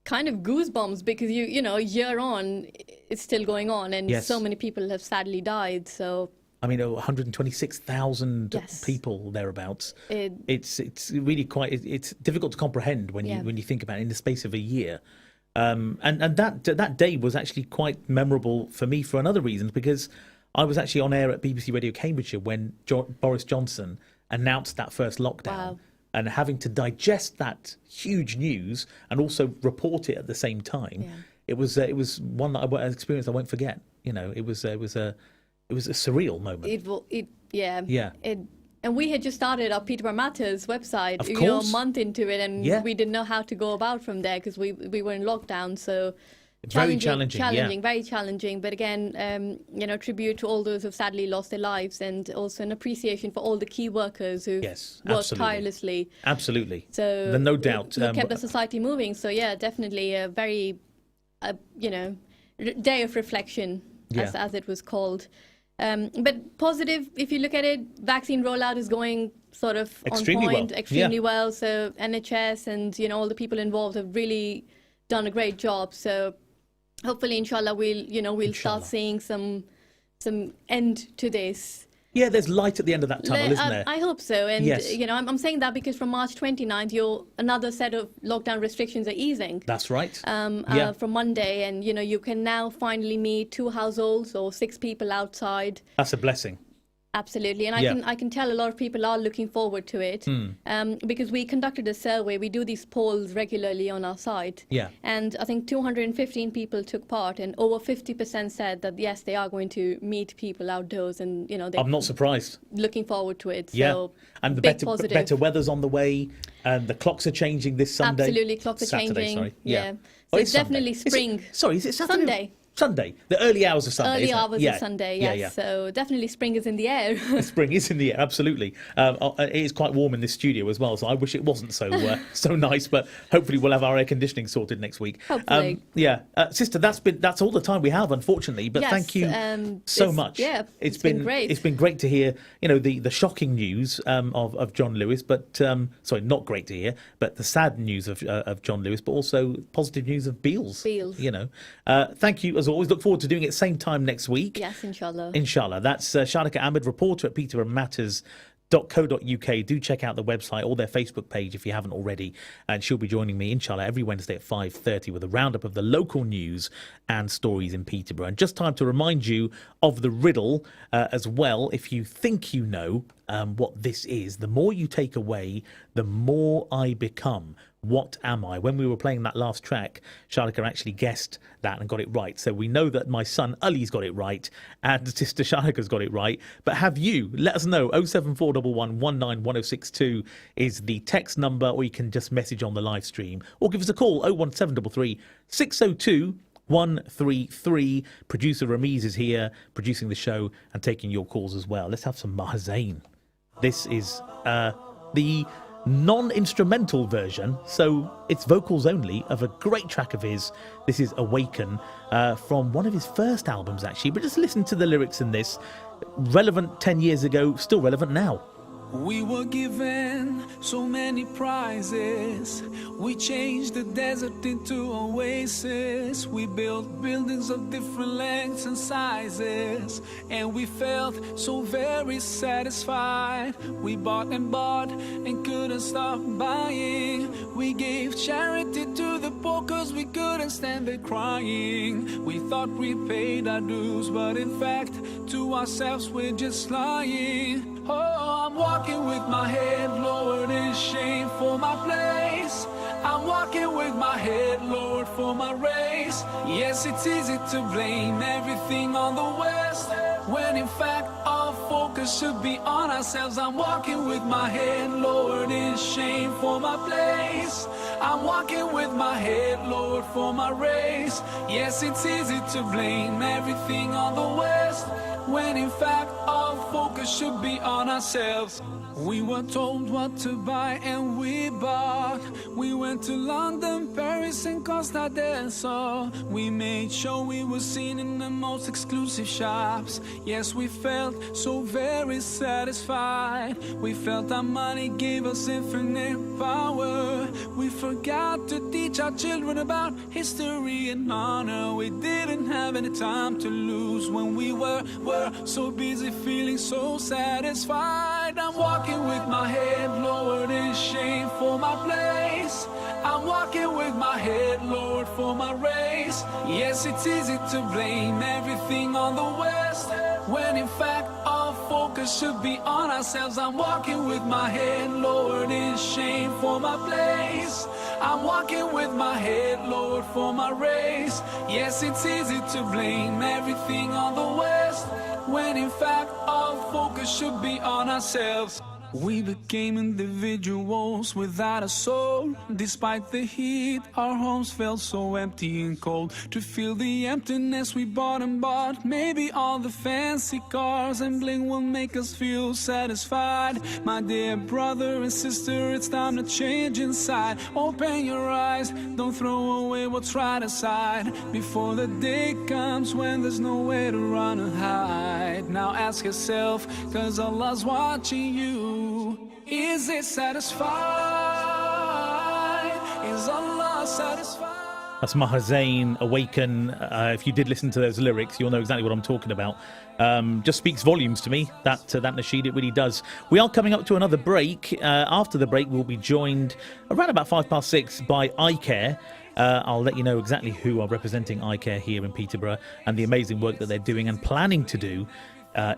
Kind of goosebumps because a year on, it's still going on, and so many people have sadly died. So I mean, 126,000 people thereabouts. It's really it's difficult to comprehend when you think about it in the space of a year. And that day was actually quite memorable for me for another reason, because I was actually on air at BBC Radio Cambridgeshire when Boris Johnson announced that first lockdown. Wow. And having to digest that huge news and also report it at the same time, it was one that I experienced I won't forget. It was a surreal moment. And we had just started our Peterborough Matters website, Of course. a month into it, and we didn't know how to go about from there because we were in lockdown. So very challenging, very challenging. But again, tribute to all those who've sadly lost their lives, and also an appreciation for all the key workers who've worked tirelessly. Absolutely. So there's no doubt. Who kept the society moving. So definitely a very, day of reflection, as it was called. But positive, if you look at it, vaccine rollout is going sort of extremely on point, well. extremely well. So NHS and all the people involved have really done a great job. So hopefully, inshallah, we'll start seeing some end to this. Yeah, there's light at the end of that tunnel, isn't there? I hope so. And, yes. I'm saying that because from March 29th, another set of lockdown restrictions are easing. That's right. From Monday. And, you can now finally meet 2 households or 6 people outside. That's a blessing. Absolutely. And I can tell a lot of people are looking forward to it because we conducted a survey. We do these polls regularly on our site. Yeah. And I think 215 people took part and over 50% said that, yes, they are going to meet people outdoors and, they're I'm not surprised. Looking forward to it. Yeah. So and the big better weather's on the way and the clocks are changing this Sunday. Absolutely. Clocks are Saturday, changing. sorry. Yeah. So Oh, it's definitely spring. Is it Saturday? Sunday. Sunday, the early hours of Sunday. Early isn't it? hours of Sunday, yes. Yeah. So definitely spring is in the air. Spring is in the air, absolutely. It is quite warm in this studio as well, so I wish it wasn't so so nice. But hopefully, we'll have our air conditioning sorted next week. Hopefully, sister, that's all the time we have, unfortunately. But yes, thank you so much. Yeah, it's been great. It's been great to hear, the shocking news of John Lewis, but sorry, not great to hear, but the sad news of John Lewis, but also positive news of Beals. Thank you as always. Look forward to doing it same time next week. Yes, inshallah. Inshallah. That's Sharika Ahmed, reporter at Peterborough Matters. .co.uk. Do check out the website or their Facebook page if you haven't already, and she'll be joining me inshallah every Wednesday at 5:30 with a roundup of the local news and stories in Peterborough. And just time to remind you of the riddle as well. If you think you know what this is, the more you take away, the more I become. What am I? When we were playing that last track, Sharika actually guessed that and got it right. So we know that my son Ali's got it right and sister Sharika's got it right. But have you? Let us know. 07411 191062 is the text number, or you can just message on the live stream or give us a call. 01733 602 133. Producer Ramiz is here producing the show and taking your calls as well. Let's have some Mahazain. This is the non-instrumental version, so it's vocals only, of a great track of his. This is Awaken, from one of his first albums actually, but just listen to the lyrics in this. Relevant 10 years ago, still relevant now. We were given so many prizes. We changed the desert into oasis. We built buildings of different lengths and sizes, and we felt so very satisfied. We bought and couldn't stop buying. We gave charity to the poor cause we couldn't stand there crying. We thought we paid our dues, but in fact to ourselves we're just lying. Oh, I'm walking with my head lowered in shame for my place. I'm walking with my head lowered for my race. Yes, it's easy to blame everything on the West, when in fact our focus should be on ourselves. I'm walking with my head lowered in shame for my place. I'm walking with my head lowered for my race. Yes, it's easy to blame everything on the West, when in fact our focus should be on ourselves. We were told what to buy and we bought. We went to London, Paris and Costa del Sol. We made sure we were seen in the most exclusive shops. Yes, we felt so very satisfied. We felt our money gave us infinite power. We forgot to teach our children about history and honor. We didn't have any time to lose when we were so busy feeling so satisfied. I'm walking with my head lowered in shame for my place. I'm walking with my head lowered for my race. Yes, it's easy to blame everything on the West, when in fact our focus should be on ourselves. I'm walking with my head lowered in shame for my place. I'm walking with my head lowered for my race. Yes, it's easy to blame everything on the West, when in fact our focus should be on ourselves. We became individuals without a soul. Despite the heat, our homes felt so empty and cold. To feel the emptiness we bought and bought, maybe all the fancy cars and bling will make us feel satisfied. My dear brother and sister, it's time to change inside. Open your eyes, don't throw away what's right aside, before the day comes when there's nowhere to run or hide. Now ask yourself, cause Allah's watching you. Is it satisfied? Is Allah satisfied? That's Maher Zain, Awaken. If you did listen to those lyrics, you'll know exactly what I'm talking about. Just speaks volumes to me, that Nasheed, it really does. We are coming up to another break. After the break, we'll be joined around about 6:05 by iCare. I'll let you know exactly who are representing iCare here in Peterborough and the amazing work that they're doing and planning to do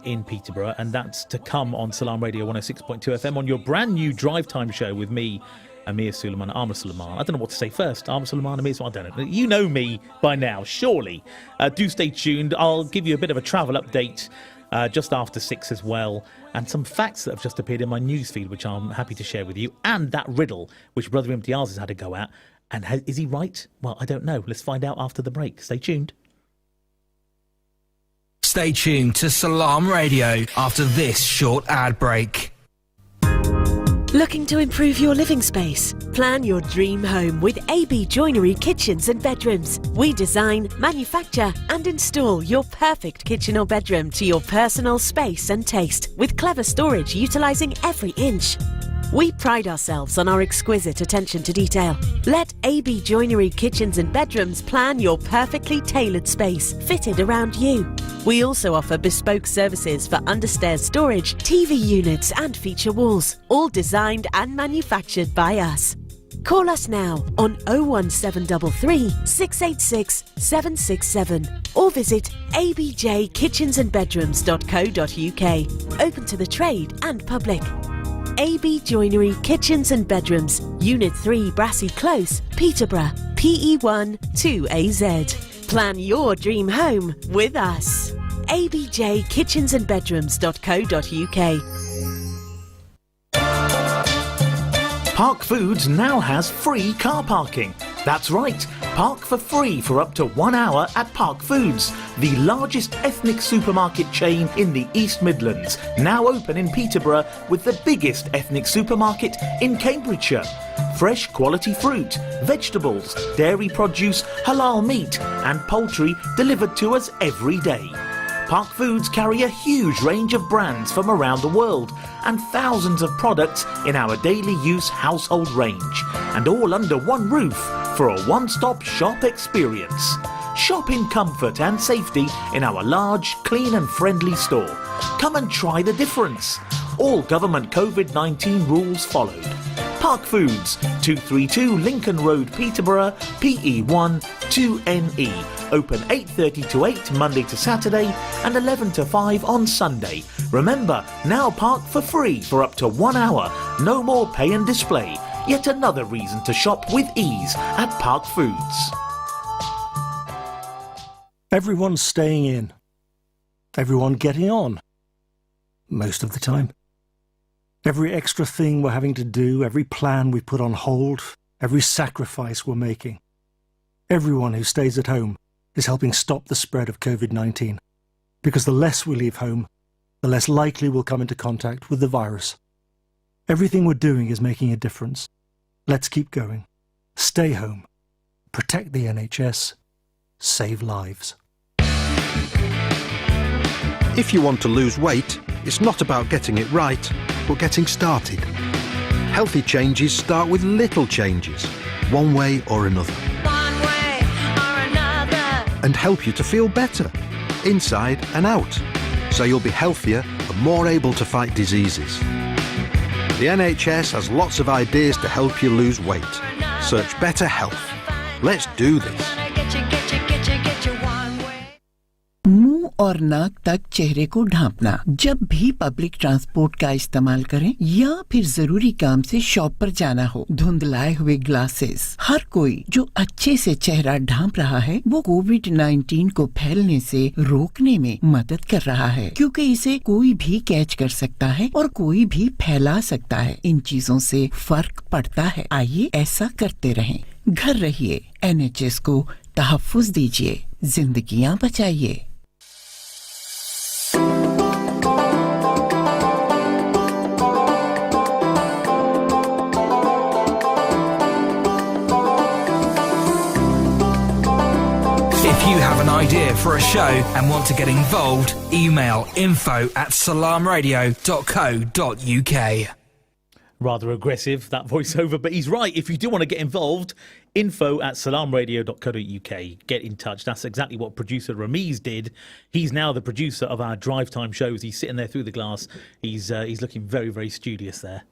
in Peterborough, and that's to come on Salam Radio 106.2 FM on your brand new drive time show with me, Amir Suleiman, Amr Suleiman. I don't know what to say first. Amr Suleiman, Amir Suleiman, I don't know. You know me by now, surely. Do stay tuned. I'll give you a bit of a travel update just after 6 as well, and some facts that have just appeared in my newsfeed, which I'm happy to share with you, and that riddle, which Brother Imtiaz has had a go at. And is he right? Well, I don't know. Let's find out after the break. Stay tuned. Stay tuned to Salam Radio after this short ad break. Looking to improve your living space? Plan your dream home with AB Joinery Kitchens and Bedrooms. We design, manufacture and install your perfect kitchen or bedroom to your personal space and taste, with clever storage utilising every inch. We pride ourselves on our exquisite attention to detail. Let AB Joinery Kitchens and Bedrooms plan your perfectly tailored space, fitted around you. We also offer bespoke services for understairs storage, TV units and feature walls, all designed and manufactured by us. Call us now on 01733 686 767 or visit abjkitchensandbedrooms.co.uk. Open to the trade and public. AB Joinery Kitchens and Bedrooms, Unit 3 Brassey Close, Peterborough, PE1 2AZ. Plan your dream home with us. abjkitchensandbedrooms.co.uk. Park Foods now has free car parking. That's right, park for free for up to 1 hour at Park Foods, the largest ethnic supermarket chain in the East Midlands, now open in Peterborough with the biggest ethnic supermarket in Cambridgeshire. Fresh quality fruit, vegetables, dairy produce, halal meat and poultry delivered to us every day. Park Foods carry a huge range of brands from around the world and thousands of products in our daily use household range, and all under one roof for a one-stop shop experience. Shop in comfort and safety in our large, clean and friendly store. Come and try the difference. All government COVID-19 rules followed. Park Foods, 232 Lincoln Road, Peterborough, PE1 2NE. Open 8:30 to 8 Monday to Saturday and 11 to 5 on Sunday. Remember, now park for free for up to 1 hour. No more pay and display. Yet another reason to shop with ease at Park Foods. Everyone's staying in. Everyone getting on. Most of the time. Every extra thing we're having to do, every plan we put on hold, every sacrifice we're making. Everyone who stays at home is helping stop the spread of COVID-19. Because the less we leave home, the less likely we'll come into contact with the virus. Everything we're doing is making a difference. Let's keep going. Stay home. Protect the NHS. Save lives. If you want to lose weight, it's not about getting it right, but getting started. Healthy changes start with little changes, one way or another. And help you to feel better, inside and out, so you'll be healthier and more able to fight diseases. The NHS has lots of ideas to help you lose weight. Search Better Health. Let's do this. और नाक तक चेहरे को ढांपना। जब भी public transport का इस्तेमाल करें या फिर जरूरी काम से शॉप पर जाना हो, धुंधलाए हुए ग्लासेस। हर कोई जो अच्छे से चेहरा ढांप रहा है वो कोविड-19 को फैलने से रोकने में मदद कर रहा है, क्योंकि इसे कोई भी कैच कर सकता है और कोई भी फैला सकता है। इन चीजों से फर्क पड़ता है। आइए ऐसा करते रहें। घर रहिए, NHS को तहफ्फुज़ दीजिए, जिंदगियां बचाइए। If you have an idea for a show and want to get involved, email info@salamradio.co.uk. Rather aggressive, that voiceover, but he's right. If you do want to get involved, info@salamradio.co.uk. Get in touch. That's exactly what producer Ramiz did. He's now the producer of our drive time shows. He's sitting there through the glass. He's looking very, very studious there.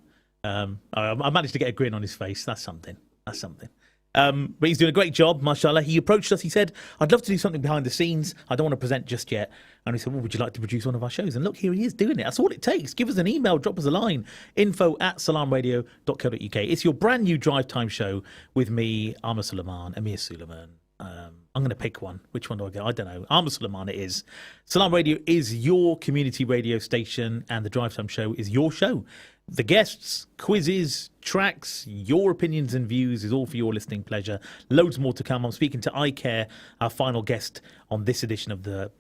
I managed to get a grin on his face. That's something. That's something. But he's doing a great job, mashallah. He approached us. He said, I'd love to do something behind the scenes. I don't want to present just yet. And we said, well, would you like to produce one of our shows? And look, here he is doing it. That's all it takes. Give us an email, drop us a line. info@salamradio.co.uk. It's your brand new drive time show with me, Amir Suleiman. I'm going to pick one. Which one do I go? I don't know. Amir Suleiman it is. Salam Radio is your community radio station, and the drive time show is your show. The guests, quizzes, tracks, your opinions and views is all for your listening pleasure. Loads more to come. I'm speaking to iCare, our final guest on this edition of the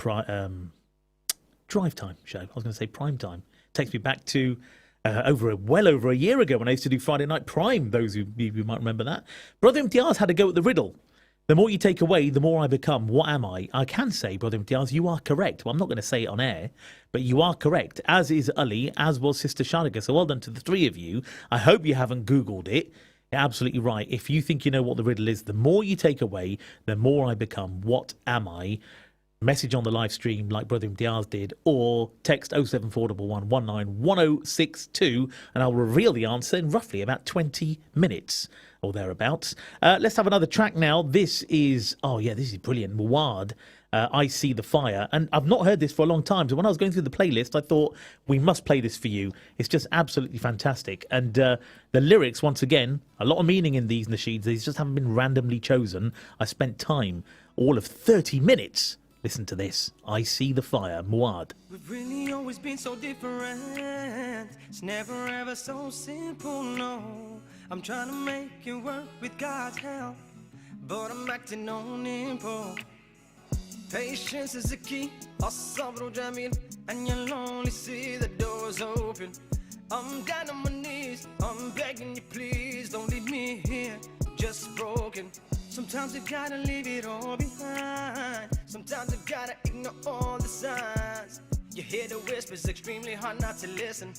Drive Time show. I was going to say Prime Time. Takes me back to well over a year ago when I used to do Friday Night Prime. Those of you might remember that. Brother Imtiaz had a go at the riddle. The more you take away, the more I become. What am I? I can say, Brother Imtiaz, you are correct. Well, I'm not going to say it on air, but you are correct, as is Ali, as was Sister Sharika. So well done to the three of you. I hope you haven't Googled it. You're absolutely right. If you think you know what the riddle is, the more you take away, the more I become. What am I? Message on the live stream like Brother Imtiaz did, or text 07411 191062, and I'll reveal the answer in roughly about 20 minutes. Or thereabouts. Let's have another track now. This is brilliant. Muwad, I See the Fire. And I've not heard this for a long time. So when I was going through the playlist, I thought we must play this for you. It's just absolutely fantastic. And the lyrics, once again, a lot of meaning in these nasheeds. These just haven't been randomly chosen. I spent time, all of 30 minutes. Listen to this. I See the Fire, Muwad. We've really always been so different. It's never ever so simple, no. I'm trying to make it work with God's help, but I'm acting on impulse. Patience is the key. As-sabru jamil, and you'll only see the doors open. I'm down on my knees. I'm begging you, please don't leave me here, just broken. Sometimes you gotta leave it all behind. Sometimes you gotta ignore all the signs. You hear the whispers, extremely hard not to listen.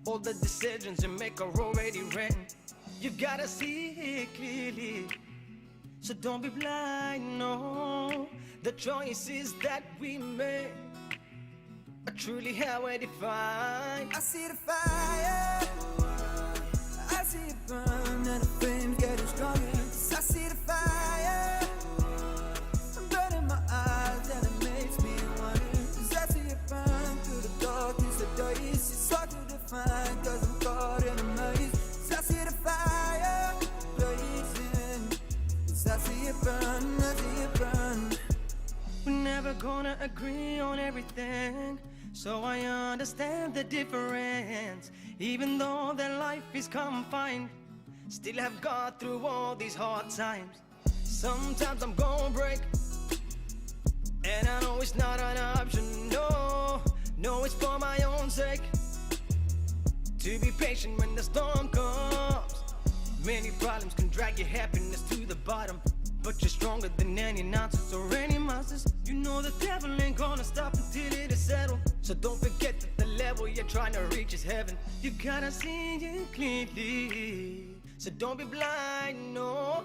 All the decisions you make are already written. You gotta see it clearly, so don't be blind, no. The choices that we make are truly how we define. I see the fire, I see it burn, and the flame getting stronger. I see the fire burning my eyes, and it makes me wonder. Cause I see it burn through the darkness, the days. It's hard to define, cause I'm caught in a maze. I see the fire blazing. I see it burn, I see it burn. We're never gonna agree on everything, so I understand the difference. Even though their life is confined, still have got through all these hard times. Sometimes I'm gonna break, and I know it's not an option. No, it's for my own sake. To be patient when the storm comes. Many problems can drag your happiness to the bottom, but you're stronger than any nonsense or any monsters. You know the devil ain't gonna stop until it is settled. So don't forget that the level you're trying to reach is heaven. You gotta see it clearly, so don't be blind, no.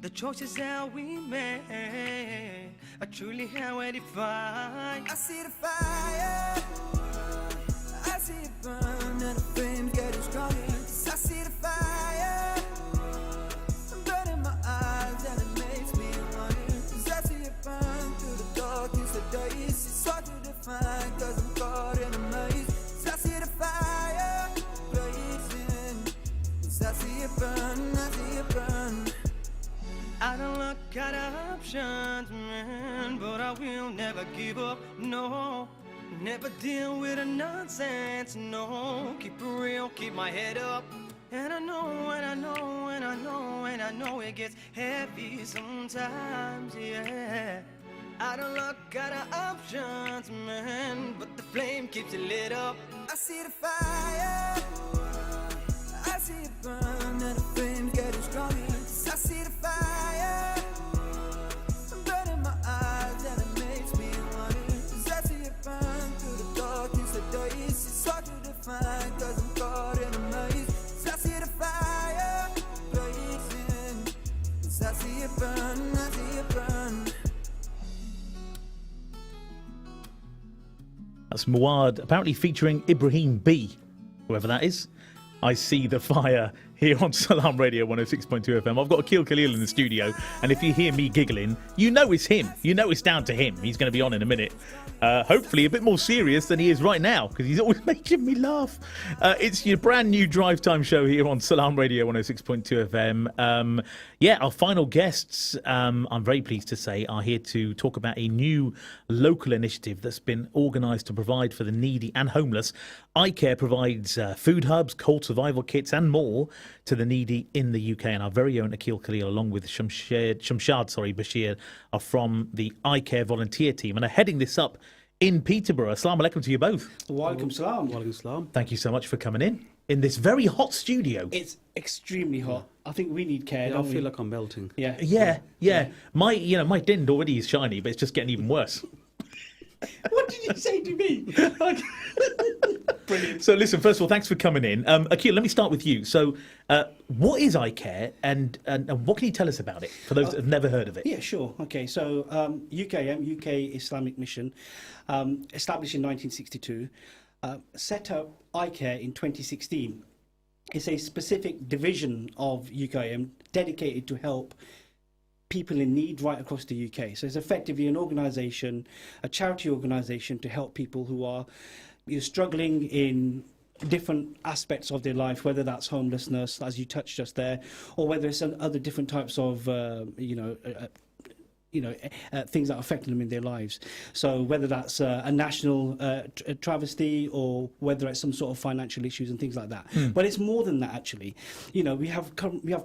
The choices that we make are truly how we define. I see the fire, I see it burn, and the flame getting stronger. I see the fire burning my eyes, and it makes me wonder. Cause I see it burn through the darkness, the days. got options, man, but I will never give up, no. Never deal with the nonsense, no. Keep it real, keep my head up. And I know, and I know, and I know, and I know it gets heavy sometimes, yeah. Out of luck, got options, man, but the flame keeps it lit up. I see the fire, I see it burn, and the flame getting stronger. I see the fire burning my eyes, and it makes me wonder. I see it burn through the darkness of days. It's hard to define, cause I'm caught in a maze. I see the fire blazing. I see it burn, I see it burn. That's Muad, apparently featuring Ibrahim B, whoever that is. I see the fire here on Salam Radio 106.2 FM. I've got Akil Khalil in the studio, and if you hear me giggling, you know it's him. You know it's down to him. He's going to be on in a minute. Hopefully a bit more serious than he is right now, because he's always making me laugh. It's your brand new drive time show here on Salam Radio 106.2 FM. Our final guests, I'm very pleased to say, are here to talk about a new local initiative that's been organised to provide for the needy and homeless. iCare provides food hubs, cold survival kits and more to the needy in the UK. And our very own Akil Khalil, along with Shamshad Bashir, are from the iCare volunteer team and are heading this up in Peterborough. Assalamu alaikum to you both. Walaikum salam. Walaikum salam. Thank you so much for coming in this very hot studio. It's extremely hot. I think we need care. I feel like I'm melting. Yeah. My dind already is shiny, but it's just getting even worse. What did you say to me? Brilliant. So listen, first of all, thanks for coming in. Akil, let me start with you. So what is iCare and what can you tell us about it for those that have never heard of it? Yeah, sure. Okay, so UKM, UK Islamic Mission, established in 1962, set up iCare in 2016. It's a specific division of UKM dedicated to help people in need right across the UK. So it's effectively an organisation, a charity organisation to help people who are struggling in different aspects of their life, whether that's homelessness, as you touched just there, or whether it's other different types of, things that are affecting them in their lives. So whether that's a national travesty or whether it's some sort of financial issues and things like that. But it's more than that, actually. We have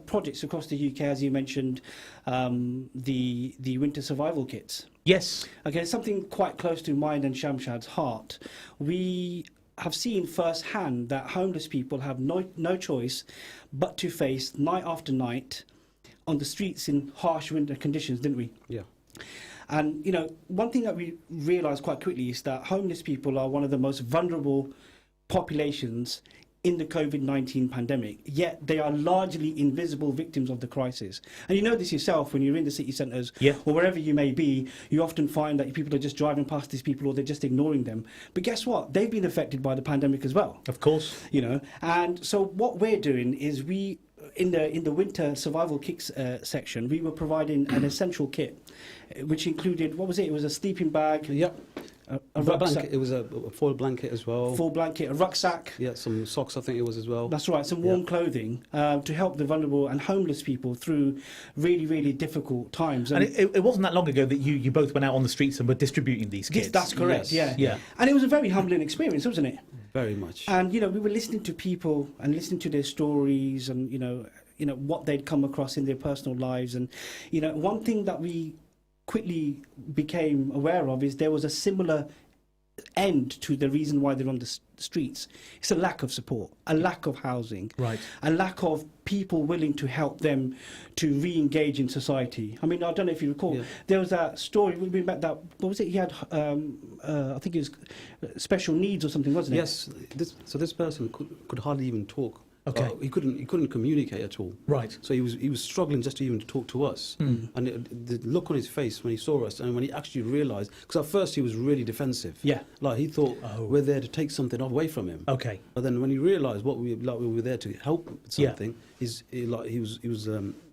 projects across the UK, as you mentioned, the winter survival kits. Yes. Okay, something quite close to mine and Shamshad's heart. We have seen firsthand that homeless people have no choice but to face night after night on the streets in harsh winter conditions, didn't we? Yeah. And, one thing that we realised quite quickly is that homeless people are one of the most vulnerable populations in the COVID-19 pandemic, yet they are largely invisible victims of the crisis. And you know this yourself when you're in the city centres or wherever you may be, you often find that people are just driving past these people or they're just ignoring them. But guess what? They've been affected by the pandemic as well. Of course. And so what we're doing is in the winter survival kits section, we were providing an essential kit, which included, what was it? It was a sleeping bag. Yep. A rucksack. It was a full blanket as well. Full blanket, a rucksack. Yeah, some socks, I think it was as well. That's right, some warm clothing to help the vulnerable and homeless people through really, really difficult times. And it wasn't that long ago that you both went out on the streets and were distributing these kits. That's correct, yes. yeah. And it was a very humbling experience, wasn't it? Very much. And, we were listening to people and listening to their stories and, what they'd come across in their personal lives. And, one thing that we quickly became aware of is there was a similar end to the reason why they're on the streets. It's a lack of support, a lack of housing, right, a lack of people willing to help them to re-engage in society. I mean, I don't know if you recall, there was that story, we met that, what was it, he had, I think it was special needs or something, wasn't it? Yes, this person could hardly even talk. Okay. He couldn't communicate at all. Right. So he was struggling just to even talk to us. And the look on his face when he saw us and when he actually realised, because at first he was really defensive. Yeah. Like he thought we're there to take something away from him. Okay. But then when he realised we were there to help with something, he was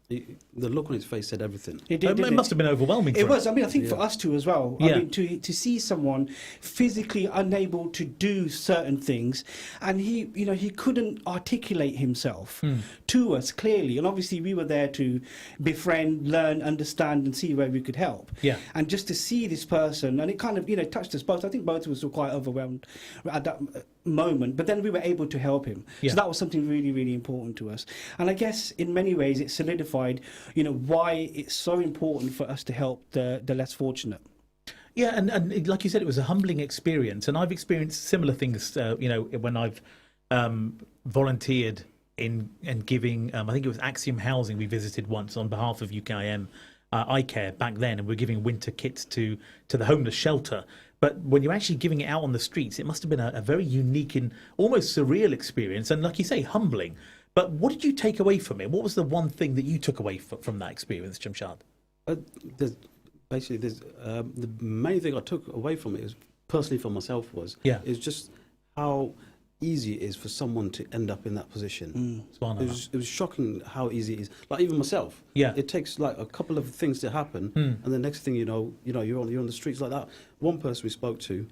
the look on his face said everything. It must have been overwhelming. It was. I mean, I think for us too as well. Yeah. I mean, to see someone physically unable to do certain things, and he couldn't articulate himself to us clearly. And obviously, we were there to befriend, learn, understand, and see where we could help. Yeah. And just to see this person, and it kind of touched us both. I think both of us were quite overwhelmed at that moment, but then we were able to help him. Yeah. So that was something really, really important to us. And I guess in many ways it solidified, why it's so important for us to help the less fortunate. Yeah, and like you said, it was a humbling experience, and I've experienced similar things. When I've volunteered in giving, I think it was Axiom Housing we visited once on behalf of UKIM iCare back then, and we're giving winter kits to the homeless shelter. But when you're actually giving it out on the streets, it must have been a very unique and almost surreal experience, and like you say, humbling. But what did you take away from it? What was the one thing that you took away from that experience, Jamshad? The main thing I took away from it is, personally for myself, is just how easy it is for someone to end up in that position. It was shocking how easy it is. Like even myself, it takes like a couple of things to happen, and the next thing you know, you're on the streets like that. One person we spoke to,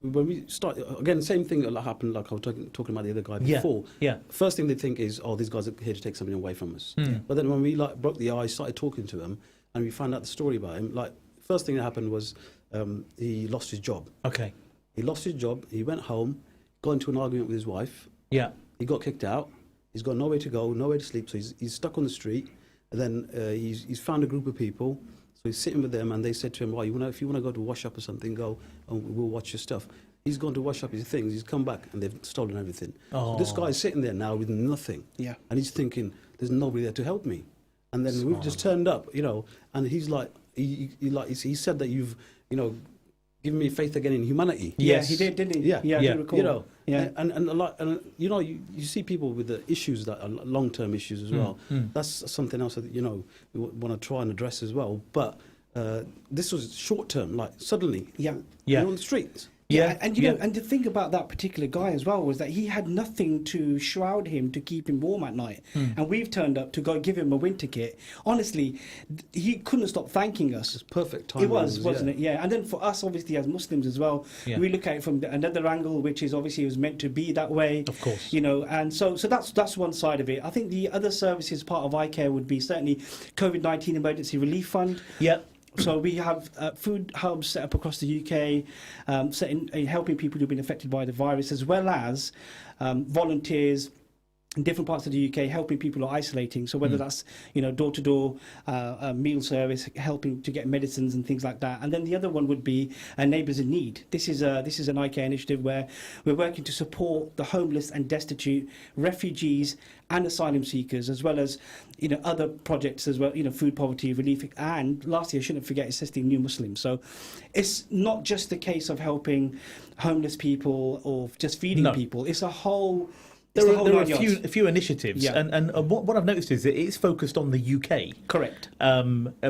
when we start again, same thing that happened. Like I was talking about the other guy before. Yeah. First thing they think is, oh, these guys are here to take something away from us. But then when we broke the ice, started talking to him, and we found out the story about him. Like first thing that happened was he lost his job. Okay. He lost his job. He went home, got into an argument with his wife. Yeah. He got kicked out. He's got nowhere to go, nowhere to sleep. So he's stuck on the street. And then he's found a group of people. So he's sitting with them, and they said to him, "Well, if you want to go to wash up or something, go, and we'll watch your stuff." He's gone to wash up his things. He's come back, and they've stolen everything. So this guy's sitting there now with nothing. Yeah. And he's thinking, "There's nobody there to help me." And then we've just turned up, and he's like, he said that you've, given me faith again in humanity. Yeah, he did, didn't he? Yeah, I do recall. And a lot, and you see people with the issues that are long-term issues as well. That's something else that we want to try and address as well. But this was short-term, like suddenly, you're on the streets. And and the thing about that particular guy as well was that he had nothing to shroud him to keep him warm at night. And we've turned up to go give him a winter kit. Honestly, he couldn't stop thanking us. It's perfect time. It was, wasn't it? Yeah. And then for us, obviously, as Muslims as well, we look at it from another angle, which is obviously it was meant to be that way. Of course. And so that's one side of it. I think the other services part of iCare would be certainly COVID-19 Emergency Relief Fund. Yeah. So we have food hubs set up across the UK, helping people who've been affected by the virus, as well as volunteers in different parts of the UK helping people who are isolating. So whether that's door-to-door meal service, helping to get medicines and things like that. And then the other one would be Neighbours in Need. This is an iCare initiative where we're working to support the homeless and destitute, refugees and asylum seekers, as well as other projects as well, food poverty relief. And lastly, I shouldn't forget, assisting new Muslims. So it's not just a case of helping homeless people or just feeding people. It's a whole... There are a few initiatives, and what I've noticed is that it's focused on the UK. Correct.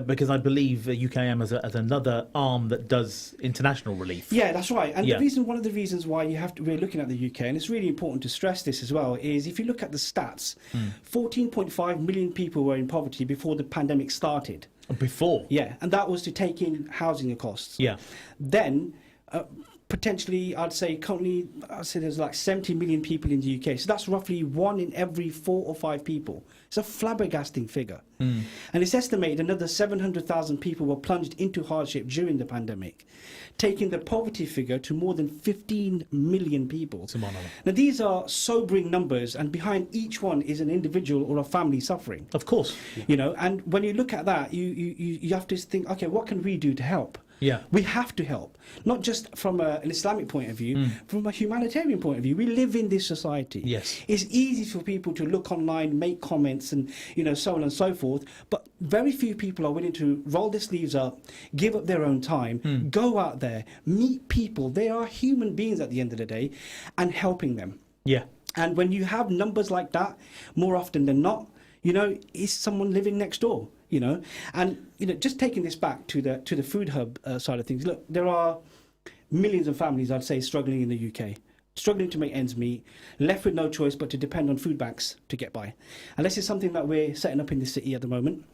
Because I believe UKM has another arm that does international relief. Yeah, that's right. And one of the reasons why we're looking at the UK, and it's really important to stress this as well, is if you look at the stats, 14.5 million people were in poverty before the pandemic started. Before? Yeah, and that was to take in housing costs. Yeah. Then... potentially, I'd say there's like 70 million people in the UK. So that's roughly 1 in every 4 or 5 people. It's a flabbergasting figure. And it's estimated another 700,000 people were plunged into hardship during the pandemic, taking the poverty figure to more than 15 million people. Now, these are sobering numbers, and behind each one is an individual or a family suffering. Of course. And when you look at that, you have to think, okay, what can we do to help? Yeah. We have to help, not just from an Islamic point of view, from a humanitarian point of view. We live in this society. Yes. It's easy for people to look online, make comments, and so on and so forth, but very few people are willing to roll their sleeves up, give up their own time, go out there, meet people. They are human beings at the end of the day, and helping them. Yeah. And when you have numbers like that, more often than not, is someone living next door. And just taking this back to the food hub side of things. Look, there are millions of families, I'd say, struggling in the UK. struggling to make ends meet, left with no choice but to depend on food banks to get by. And this is something that we're setting up in the city at the moment.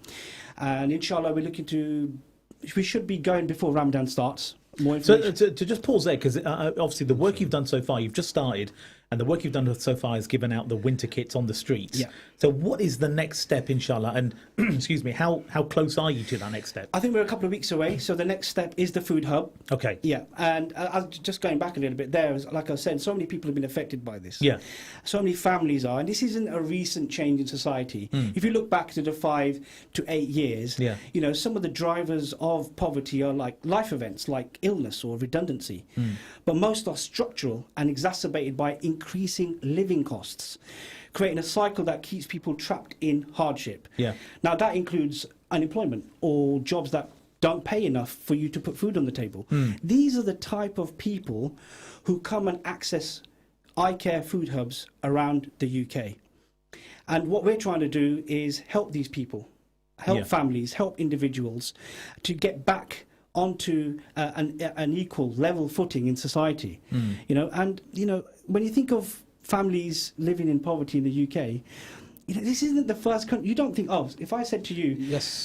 And inshallah, we should be going before Ramadan starts. More information. So to just pause there, because obviously the work you've done so far, you've just started, and the work you've done so far is given out the winter kits on the streets. Yeah. So what is the next step, inshallah? And excuse me, how close are you to that next step? I think we're a couple of weeks away. So the next step is the food hub. Okay. Yeah, and just going back a little bit there, like I said, so many people have been affected by this. Yeah. So many families are, and this isn't a recent change in society. If you look back to the 5 to 8 years, you know, some of the drivers of poverty are like life events, like illness or redundancy. But most are structural and exacerbated by increasing living costs, creating a cycle that keeps people trapped in hardship. Yeah. Now that includes unemployment or jobs that don't pay enough for you to put food on the table. These are the type of people who come and access eye care food hubs around the UK. And what we're trying to do is help these people, help families, help individuals to get back onto an equal level footing in society. You know, and you know, when you think of families living in poverty in the UK, you know, this isn't the first country. You don't think, oh, if I said to you,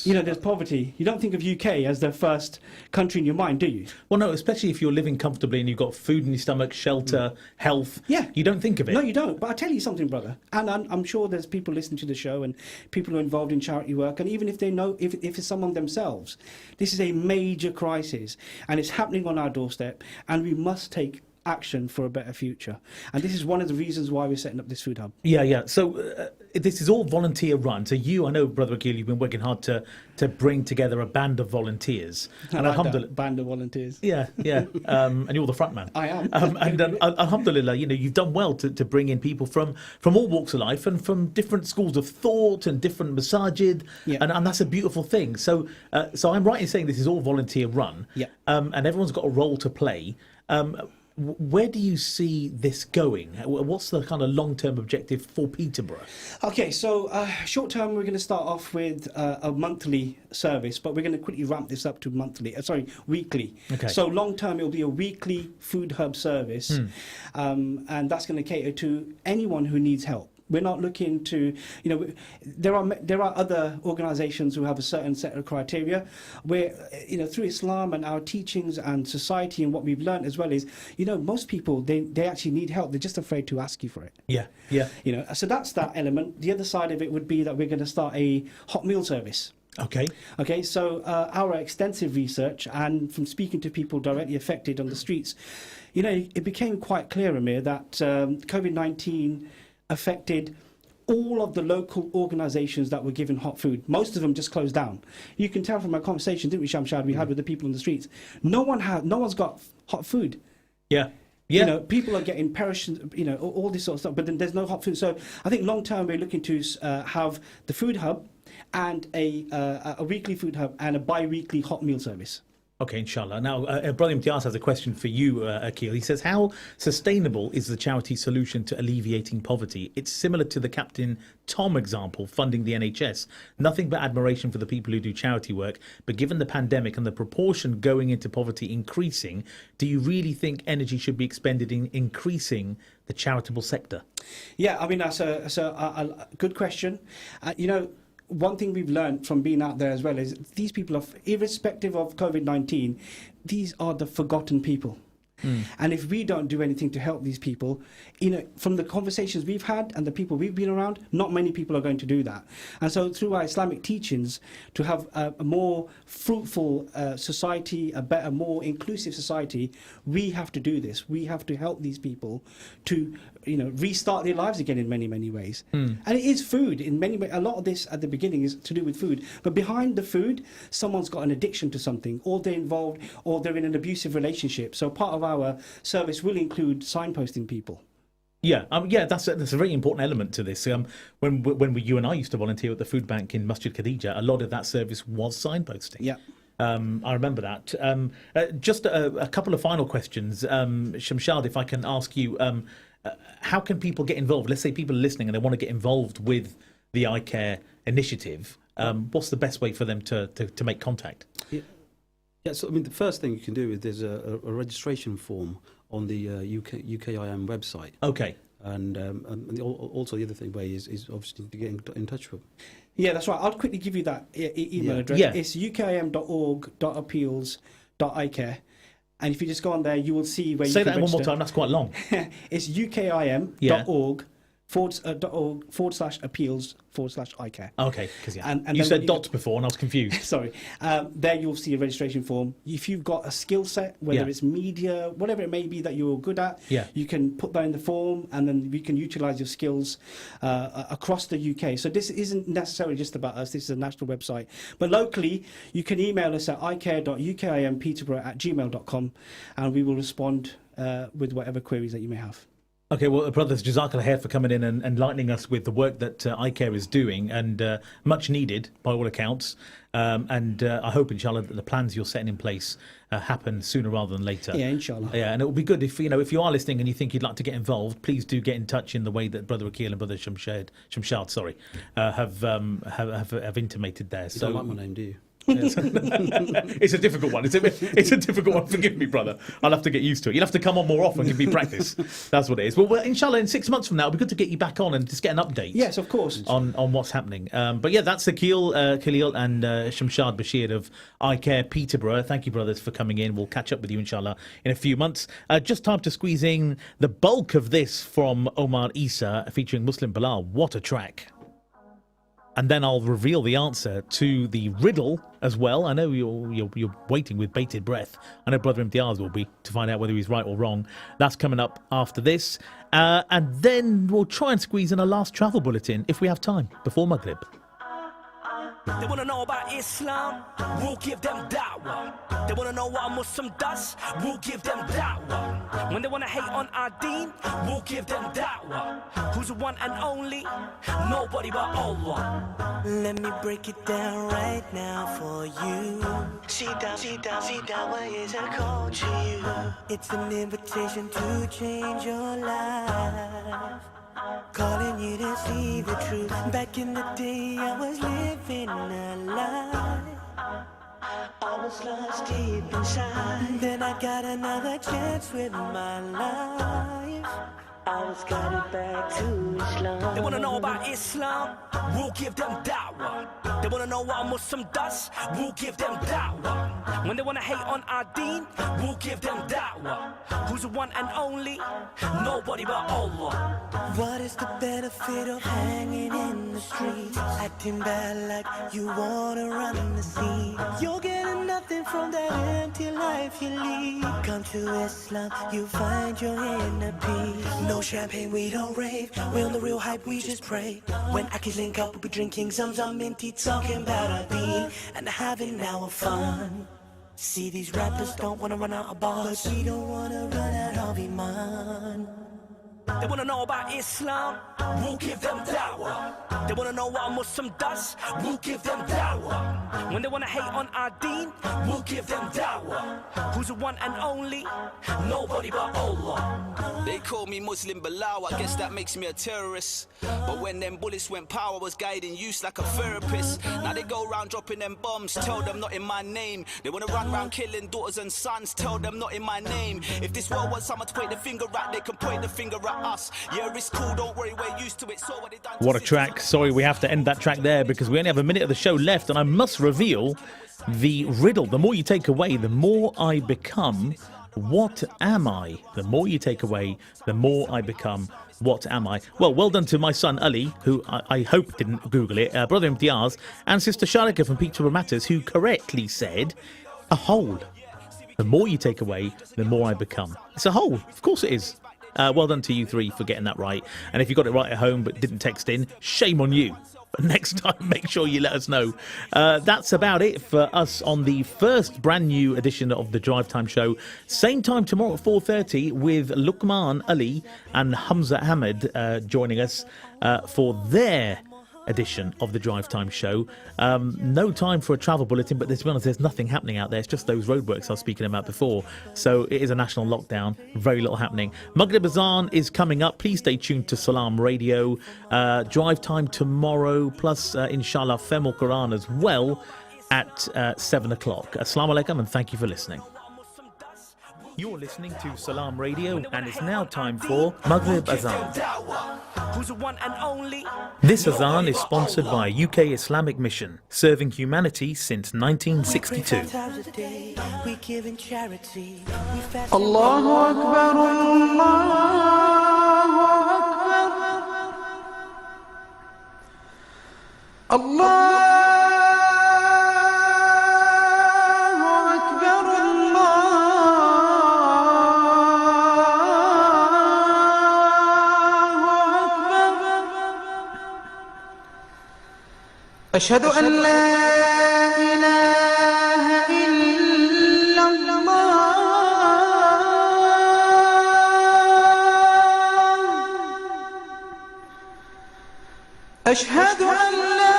you know, there's poverty, you don't think of UK as the first country in your mind, do you? Well, no, especially if you're living comfortably and you've got food in your stomach, shelter, health. Yeah. You don't think of it. No, you don't. But I'll tell you something, brother. And I'm sure there's people listening to the show and people who are involved in charity work. And even if they know, if it's someone themselves, this is a major crisis and it's happening on our doorstep and we must take action for a better future. And this is one of the reasons why we're setting up this food hub. Yeah. So this is all volunteer run. So I know, Brother Akil, you've been working hard to bring together a band of volunteers. And alhamdulillah, band of volunteers. Yeah. And you're the front man. I am. Alhamdulillah, you know, you've done well to bring in people from all walks of life and from different schools of thought and different masajid. Yeah. And that's a beautiful thing. So I'm right in saying this is all volunteer run. Yeah. And everyone's got a role to play. Where do you see this going? What's the kind of long-term objective for Peterborough? Okay, so short-term, we're going to start off with a monthly service, but we're going to quickly ramp this up to weekly. Okay. So long-term, it'll be a weekly food hub service, and that's going to cater to anyone who needs help. We're not looking to, you know, there are other organisations who have a certain set of criteria where, you know, through Islam and our teachings and society and what we've learned as well is, you know, most people, they actually need help. They're just afraid to ask you for it. Yeah. You know, so that's that element. The other side of it would be that we're going to start a hot meal service. Okay, so our extensive research and from speaking to people directly affected on the streets, you know, it became quite clear, Amir, that COVID-19 affected all of the local organisations that were given hot food. Most of them just closed down. You can tell from our conversation, didn't we, Shamshad, we had with the people on the streets. No one's got hot food. Yeah. You know, people are getting perishing, you know, all this sort of stuff, but then there's no hot food. So I think long term we're looking to have the food hub and a weekly food hub and a bi-weekly hot meal service. Okay, inshallah. Now, Brother Imtiaz has a question for you, Akil. He says, how sustainable is the charity solution to alleviating poverty? It's similar to the Captain Tom example, funding the NHS. Nothing but admiration for the people who do charity work. But given the pandemic and the proportion going into poverty increasing, do you really think energy should be expended in increasing the charitable sector? Yeah, I mean, that's a good question. You know, one thing we've learned from being out there as well is these people are, irrespective of COVID-19, these are the forgotten people. And if we don't do anything to help these people, you know, from the conversations we've had and the people we've been around, not many people are going to do that. And so through our Islamic teachings, to have a more fruitful society, a better, more inclusive society, we have to do this. We have to help these people to, you know, restart their lives again in many, many ways. And it is food in many ways. A lot of this at the beginning is to do with food. But behind the food, someone's got an addiction to something, or they're involved, or they're in an abusive relationship. So part of our service will include signposting people. Yeah, that's a very important element to this. When you and I used to volunteer at the food bank in Masjid Khadija, a lot of that service was signposting. Yeah. I remember that. Just a couple of final questions. Shamshad, if I can ask you, how can people get involved? Let's say people are listening and they want to get involved with the eye care initiative. What's the best way for them to make contact? Yeah, so I mean, the first thing you can do is there's a registration form on the UKIM website. Okay. And also the other thing way is obviously to get in touch with them. Yeah, that's right. I'll quickly give you that email address. Yeah. It's ukim.org.appeals.icare. And if you just go on there, you will see where Say you can that one more register. time, that's quite long. It's ukim.org/appeals/icare. Okay, because And you then said dots before and I was confused. Sorry. There you'll see a registration form. If you've got a skill set, whether Yeah. it's media, whatever it may be that you're good at, you can put that in the form and then we can utilise your skills across the UK. So this isn't necessarily just about us. This is a national website. But locally, you can email us at icare.ukimpeterborough@gmail.com and we will respond with whatever queries that you may have. Okay, well, brothers, Jazakallah khair for coming in and enlightening us with the work that iCare is doing, and much needed by all accounts. And I hope, inshallah, that the plans you're setting in place happen sooner rather than later. Yeah, inshallah. Yeah, and it would be good if you are listening and you think you'd like to get involved, please do get in touch in the way that Brother Akil and Brother Shamshad, have intimated there. You don't like my name, do you? It's a difficult one. It's a difficult one. Forgive me, brother. I'll have to get used to it. You'll have to come on more often and give me practice. That's what it is. Well, inshallah, in 6 months from now, it'll be good to get you back on and just get an update. Yes, of course. On what's happening. But yeah, that's Khalil and Shamshad Bashir of iCare Peterborough. Thank you, brothers, for coming in. We'll catch up with you, inshallah, in a few months. Just time to squeeze in the bulk of this from Omar Isa featuring Muslim Bilal. What a track. And then I'll reveal the answer to the riddle as well. I know you're waiting with bated breath. I know Brother Imtiaz will be, to find out whether he's right or wrong. That's coming up after this. And then we'll try and squeeze in a last travel bulletin, if we have time, before Maghrib. They wanna know about Islam, we'll give them da'wah. They wanna know what a Muslim does, we'll give them da'wah. When they wanna hate on our deen, we'll give them da'wah. Who's the one and only? Nobody but Allah. Let me break it down right now for you. Dawah is a call to you. It's an invitation to change your life. Calling you to see the truth. Back in the day, I was living a lie. I was lost deep inside. Then I got another chance with my life. I was guided back to Islam. They wanna know about Islam, we'll give them da'wah. They wanna know what a Muslim does, we'll give them da'wah. When they wanna hate on our deen, we'll give them da'wah. Who's the one and only? Nobody but Allah. What is the benefit of hanging in the streets, acting bad like you wanna run the scene? You're getting nothing from that empty life you lead. Come to Islam, you find your inner peace. No champagne, we don't rave. We're on the real hype, we just pray. When I can link up, we'll be drinking Zamzam minty, talking about our deen and having our fun. See, these rappers don't wanna run out of bars, but we don't wanna run out of Iman. They wanna know about Islam, we'll give them da'wah. They wanna know what a Muslim does, we'll give them da'wah. When they wanna hate on our deen, we'll give them da'wah. Who's the one and only? Nobody but Allah. They call me Muslim Bilal, I guess that makes me a terrorist. But when them bullets went power, was guiding use like a therapist. Now they go round dropping them bombs, tell them not in my name. They wanna run round killing daughters and sons, tell them not in my name. If this world wants someone to point the finger at, they can point the finger at us. Yeah, it's cool, don't worry, we're used to it. So what they done. What a track. Sorry, we have to end that track there because we only have a minute of the show left, and I must reveal the riddle. The more you take away, the more I become. What am I? The more you take away, the more I become. What am I? Well done to my son Ali, who I hope didn't Google it, Brother Imtiaz, and Sister Sharika from Peterborough Matters, who correctly said a hole. The more you take away, the more I become. It's a hole. Of course it is. Well done to you three for getting that right. And if you got it right at home but didn't text in, shame on you. But next time, make sure you let us know. That's about it for us on the first brand new edition of the Drive Time Show. Same time tomorrow at 4:30 with Luqman Ali and Hamza Ahmed joining us for their edition of the Drive Time Show. No time for a travel bulletin, but to be honest, there's nothing happening out there. It's just those roadworks I was speaking about before. So it is a national lockdown. Very little happening. Maghrib Azan is coming up. Please stay tuned to Salam Radio. Drive Time tomorrow, plus inshallah Femel Quran as well at 7 o'clock. Assalamu alaikum and thank you for listening. You're listening to Salam Radio, and it's now time for Maghrib Azan. Who's the one and only? This Azan is sponsored by UK Islamic Mission, serving humanity since 1962. Allahu Akbar, Allahu Akbar. أشهد أن لا إله إلا الله أشهد أن لا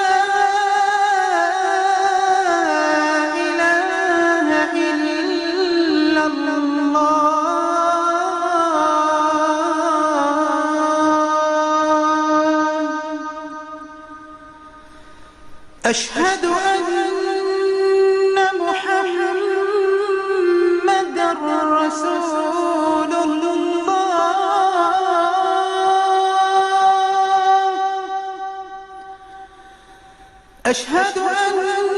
إله إلا الله أشهد أن محمدًا رسول الله أشهد أن